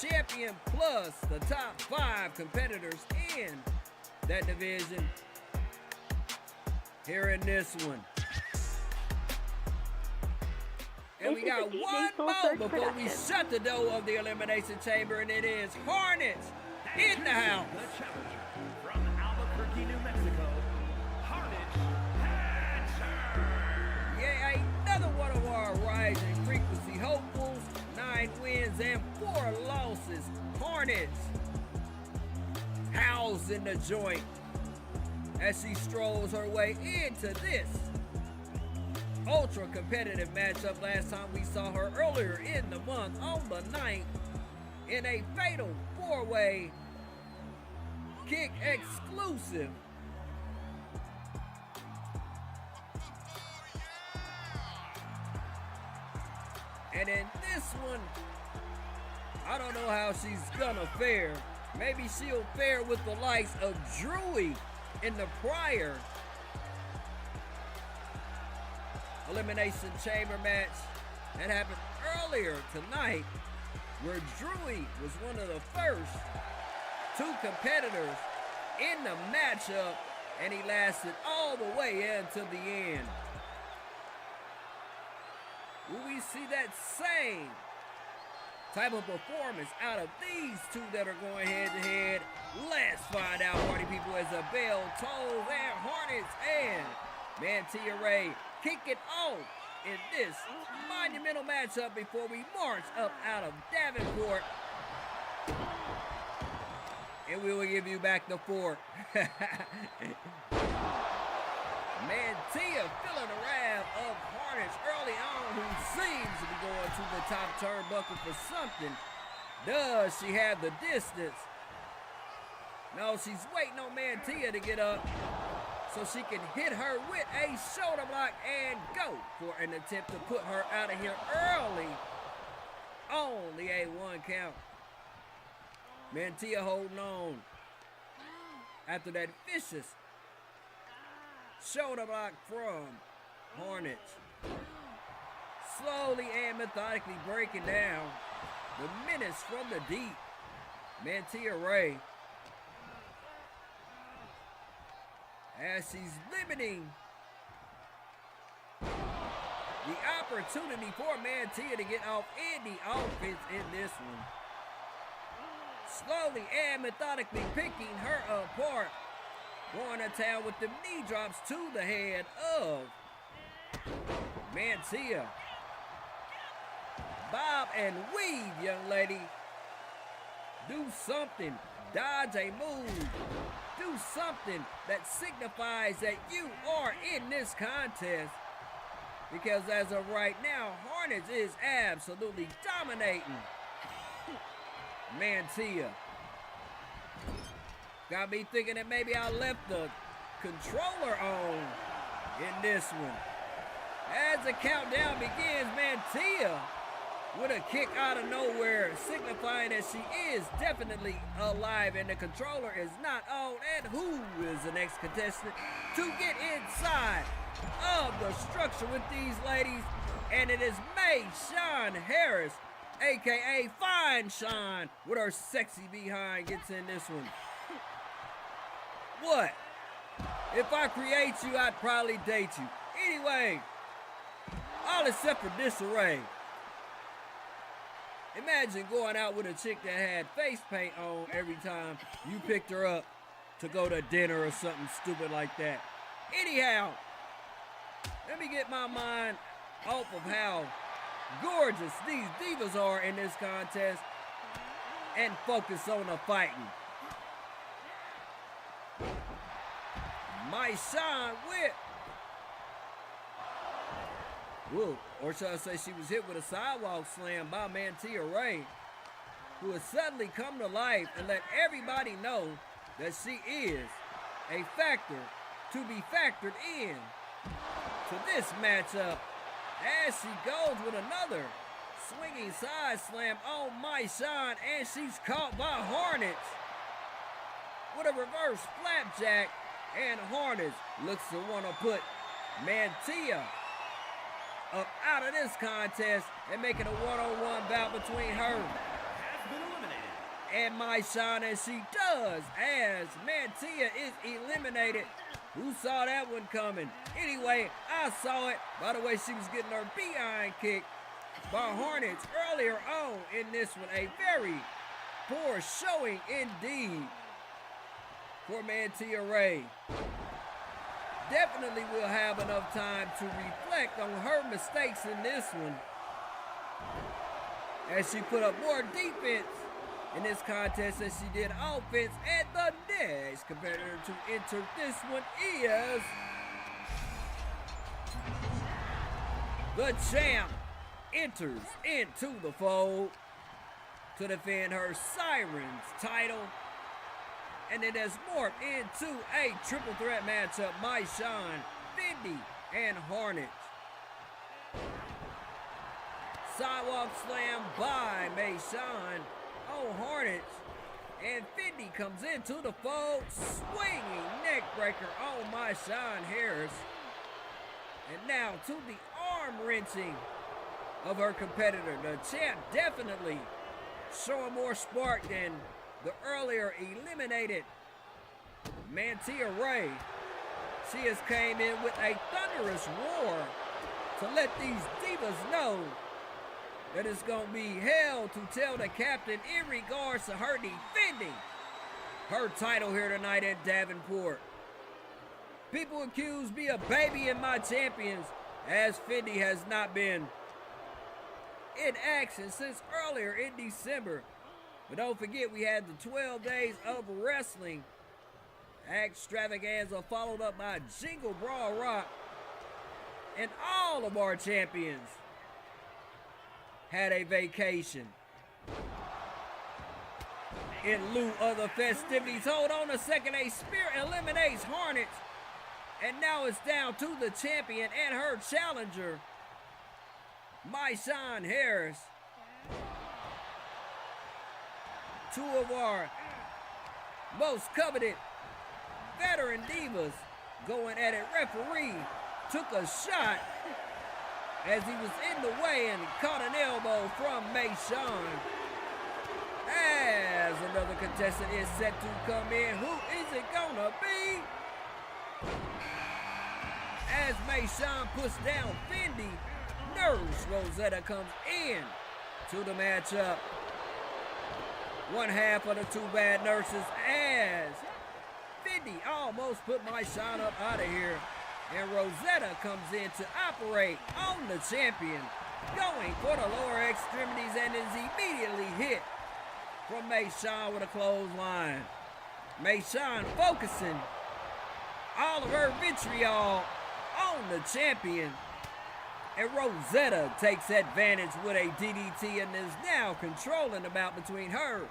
champion plus the top 5 competitors in that division here in this one. And we got one more before we shut the door of the Elimination Chamber, and it is Hornets in the house. The challenger from Albuquerque, New Mexico, Hornets Hatcher. Yeah, another one of our rising frequency hopefuls. 9 wins and 4 losses. Hornets housed in the joint as she strolls her way into this ultra competitive matchup. Last time we saw her earlier in the month on the 9th in a fatal 4-way kick exclusive. And in this one, I don't know how she's gonna fare. Maybe she'll fare with the likes of Drewy in the prior Elimination Chamber match that happened earlier tonight, where Drewy was one of the first 2 competitors in the matchup, and he lasted all the way until the end. Will we see that same type of performance out of these 2 that are going head to head? Let's find out, party people, as the bell tolls and Hornets and Tia Ray kick it off in this monumental matchup before we march up out of Davenport. And we will give you back the fork. Tia feeling the wrath of Hornets early on, who seems to be going to the top turnbuckle for something. Does she have the distance? No, she's waiting on Tia to get up so she can hit her with a shoulder block and go for an attempt to put her out of here early. Only a 1 count. Tia holding on after that vicious shoulder block from Hornets. Slowly and methodically breaking down the menace from the deep. Tia Ray, as she's limiting the opportunity for Tia to get off in the offense in this one. Slowly and methodically picking her apart. Going to town with the knee drops to the head of Tia. Bob and weave, young lady. Do something. Dodge a move. Do something that signifies that you are in this contest. Because as of right now, Hornets is absolutely dominating Tia. Got me thinking that maybe I left the controller on in this one. As the countdown begins, Tia with a kick out of nowhere, signifying that she is definitely alive and the controller is not on. And who is the next contestant to get inside of the structure with these ladies? And it is May Sean Harris, aka Fine Sean, with her sexy behind, gets in this one. What? If I create you, I'd probably date you. Anyway, all except for disarray. Imagine going out with a chick that had face paint on every time you picked her up to go to dinner or something stupid like that. Anyhow, let me get my mind off of how gorgeous these divas are in this contest and focus on the fighting. My Sean with Whoa, or should I say she was hit with a sidewalk slam by Mantia Ray, who has suddenly come to life and let everybody know that she is a factor to be factored in to this matchup, as she goes with another swinging side slam on Maishan, and she's caught by Hornets with a reverse flapjack, and Hornets looks to want to put Mantia up out of this contest and make it a one-on-one bout between her Has been eliminated. and Maishan, as she does, as Mantia is eliminated. Who saw that one coming? Anyway, I saw it by the way she was getting her behind kicked by Hornets earlier on in this one. A very poor showing indeed for Mantia Ray. Definitely will have enough time to reflect on her mistakes in this one, as she put up more defense in this contest as she did offense. And the next competitor to enter this one is the champ. Enters into the fold to defend her Sirens title, and it has morphed into a triple threat matchup. Maishan, Fendi, and Hornets. Sidewalk slam by Maishan on Hornets, and Fendi comes into the fold, swinging neck breaker on Maishan Harris. And now to the arm wrenching of her competitor. The champ definitely showing more spark than the earlier eliminated Mantia Ray. She has came in with a thunderous roar to let these divas know that it's going to be hell to tell the captain in regards to her defending her title here tonight at Davenport. People accuse me of babying my champions, as Fendi has not been in action since earlier in December. But don't forget, we had the 12 days of wrestling extravaganza, followed up by Jingle Brawl Rock, and all of our champions had a vacation in lieu of the festivities. Hold on a second, a spear eliminates Hornets, and now it's down to the champion and her challenger, Maishan Harris. Two of our most coveted veteran divas going at it. Referee took a shot as he was in the way and caught an elbow from Maishan. As another contestant is set to come in. Who is it gonna be? As Maishan puts down Fendi, Nurse Rosetta comes in to the matchup. One half of the two bad nurses, as Fendi almost put Maishan up out of here. And Rosetta comes in to operate on the champion, going for the lower extremities, and is immediately hit from Maishan with a clothesline. Maishan focusing all of her vitriol on the champion. And Rosetta takes advantage with a DDT and is now controlling the bout between her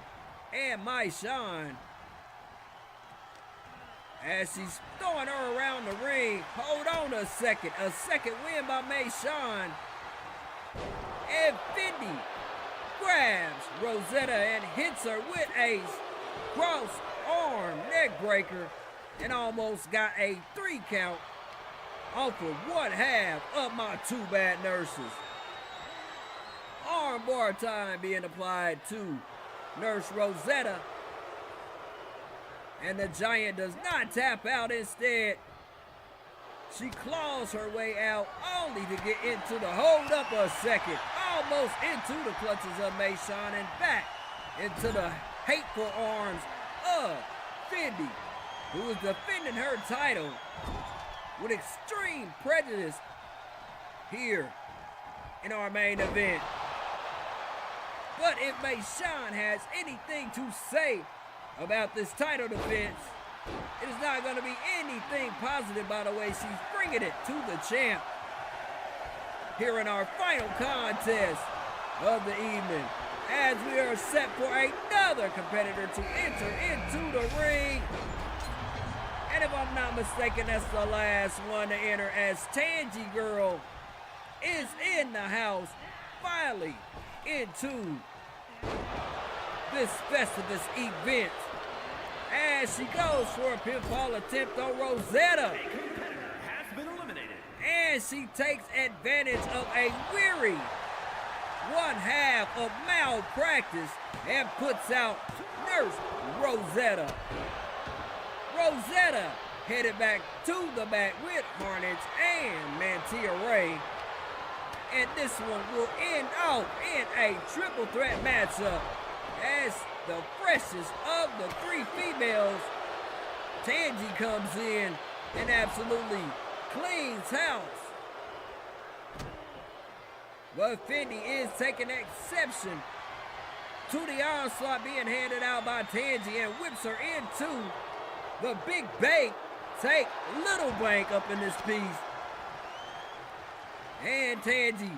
and Maishan, as she's throwing her around the ring. Hold on a second win by Maishan. And Fendi grabs Rosetta and hits her with a cross arm neck breaker, and almost got a 3 count off of one half of my two bad nurses. Arm bar time being applied to Nurse Rosetta, and the Giant does not tap out. Instead, she claws her way out, only to get into the hold up a second, almost into the clutches of Maishan, and back into the hateful arms of Fendi, who is defending her title with extreme prejudice here in our main event. But if Maishan has anything to say about this title defense, it is not going to be anything positive by the way she's bringing it to the champ. here in our final contest of the evening, as we are set for another competitor to enter into the ring. And if I'm not mistaken, that's the last one to enter, as Tangy Girl is in the house, finally into this Festivus event, as she goes for a pinfall attempt on Rosetta. A competitor has been eliminated. And she takes advantage of a weary one half of malpractice and puts out Nurse Rosetta. Rosetta headed back to the back with Harnage and Mantia Ray. And this one will end off in a triple threat matchup, as the freshest of the three females, Tangy, comes in and absolutely cleans house. But Fendi is taking exception to the onslaught being handed out by Tangy and whips her into the big bank. Take little bank up in this piece. And Tangy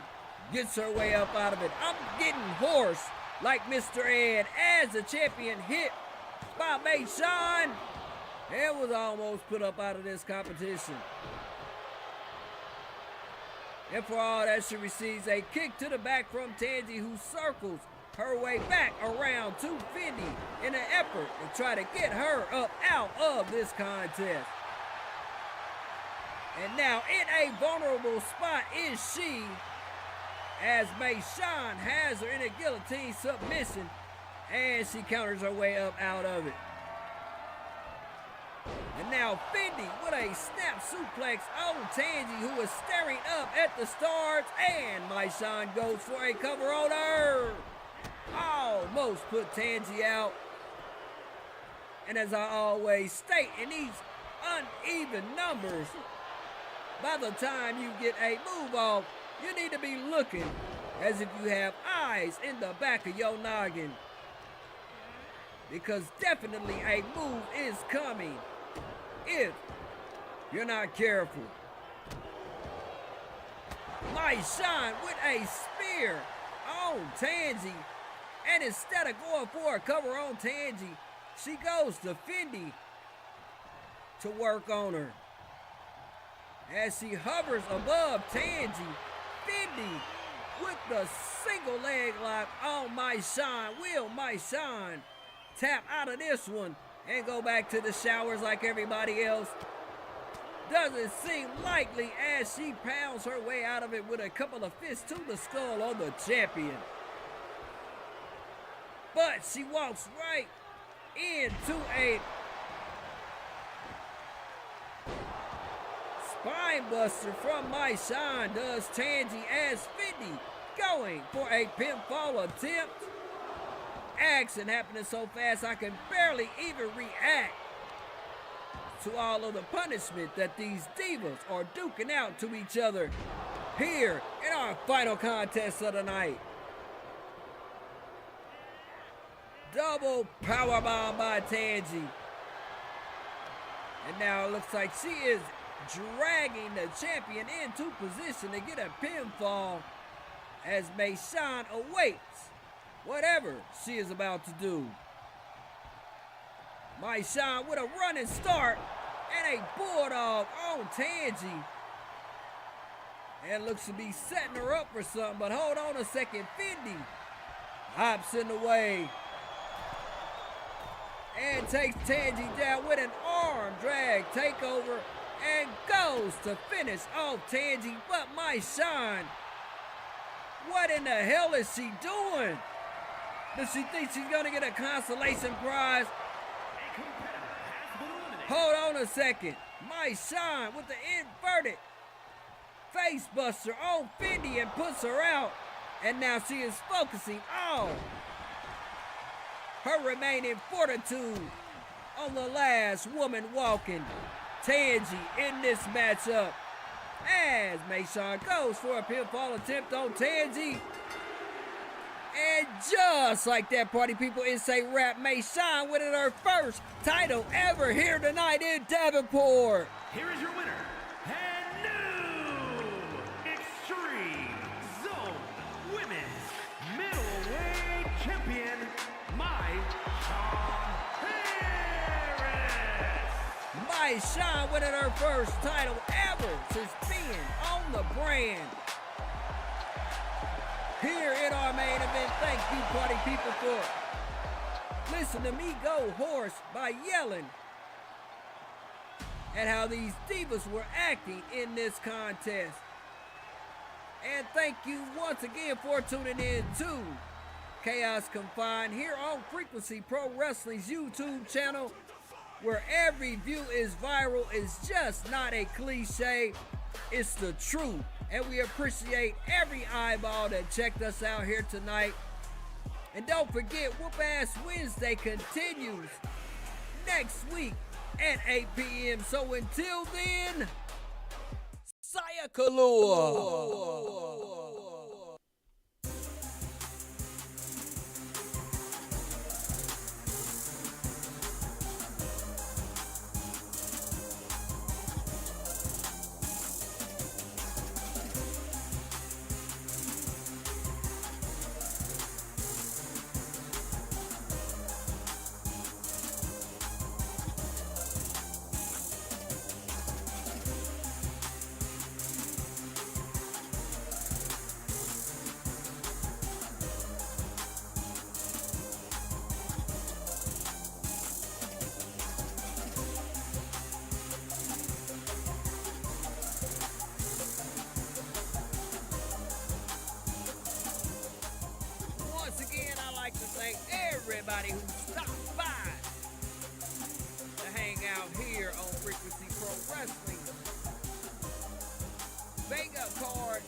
gets her way up out of it. I'm getting hoarse like Mr. Ed as the champion hit by Mayshawn. It was almost put up out of this competition. And for all that, she receives a kick to the back from Tangy, who circles her way back around to Fendi in an effort to try to get her up out of this contest. And now in a vulnerable spot is she, as Mayshawn has her in a guillotine submission, and she counters her way up out of it. And now Fendi with a snap suplex on Tangy, who is staring up at the stars, and Mayshawn goes for a cover on her. Almost put Tangy out. And as I always state, in these uneven numbers, by the time you get a move off, you need to be looking as if you have eyes in the back of your noggin, because definitely a move is coming if you're not careful. Mayshawn with a spear on Tangy, and instead of going for a cover on Tangy, she goes to Fendi to work on her. As she hovers above Tangy, Fendi with the single leg lock on Mayshawn. Will Mayshawn tap out of this one and go back to the showers like everybody else? Doesn't seem likely, as she pounds her way out of it with a couple of fists to the skull on the champion. But she walks right into a spine buster from Mayshawn, does Tangy, as Fendi going for a pinfall attempt. Action happening so fast I can barely even react to all of the punishment that these divas are duking out to each other here in our final contest of the night. Double powerbomb by Tangy. And now it looks like she is dragging the champion into position to get a pinfall, as Mayshawn awaits whatever she is about to do. Mayshawn with a running start and a bulldog on Tangy. And looks to be setting her up for something, but hold on a second. Fendi hops in the way and takes Tangy down with an arm drag takeover and goes to finish off Tangy. But Mayshawn, what in the hell is she doing? Does she think she's gonna get a consolation prize? A competitor has been eliminated. Hold on a second. Mayshawn with the inverted face buster on Fendi and puts her out. And now she is focusing on her remaining fortitude on the last woman walking, Tangy, in this matchup, as Mayshawn goes for a pinfall attempt on Tangy. And just like that, party people, it's a wrap. Mayshawn winning her first title ever here tonight in Davenport. Here is your winner, and new Extreme Nice shine, winning her first title ever since being on the brand. Here in our main event, thank you, party people, for listen to me go hoarse by yelling at how these divas were acting in this contest. And thank you once again for tuning in to Chaos Confined here on Frequency Pro Wrestling's YouTube channel, where every view is viral. It's just not a cliche, it's the truth. And we appreciate every eyeball that checked us out here tonight. And don't forget, Whoop Ass Wednesday continues next week at 8 p.m. So until then, Saya Kalua. Everybody who stopped by to hang out here on Frequency Pro Wrestling Vega card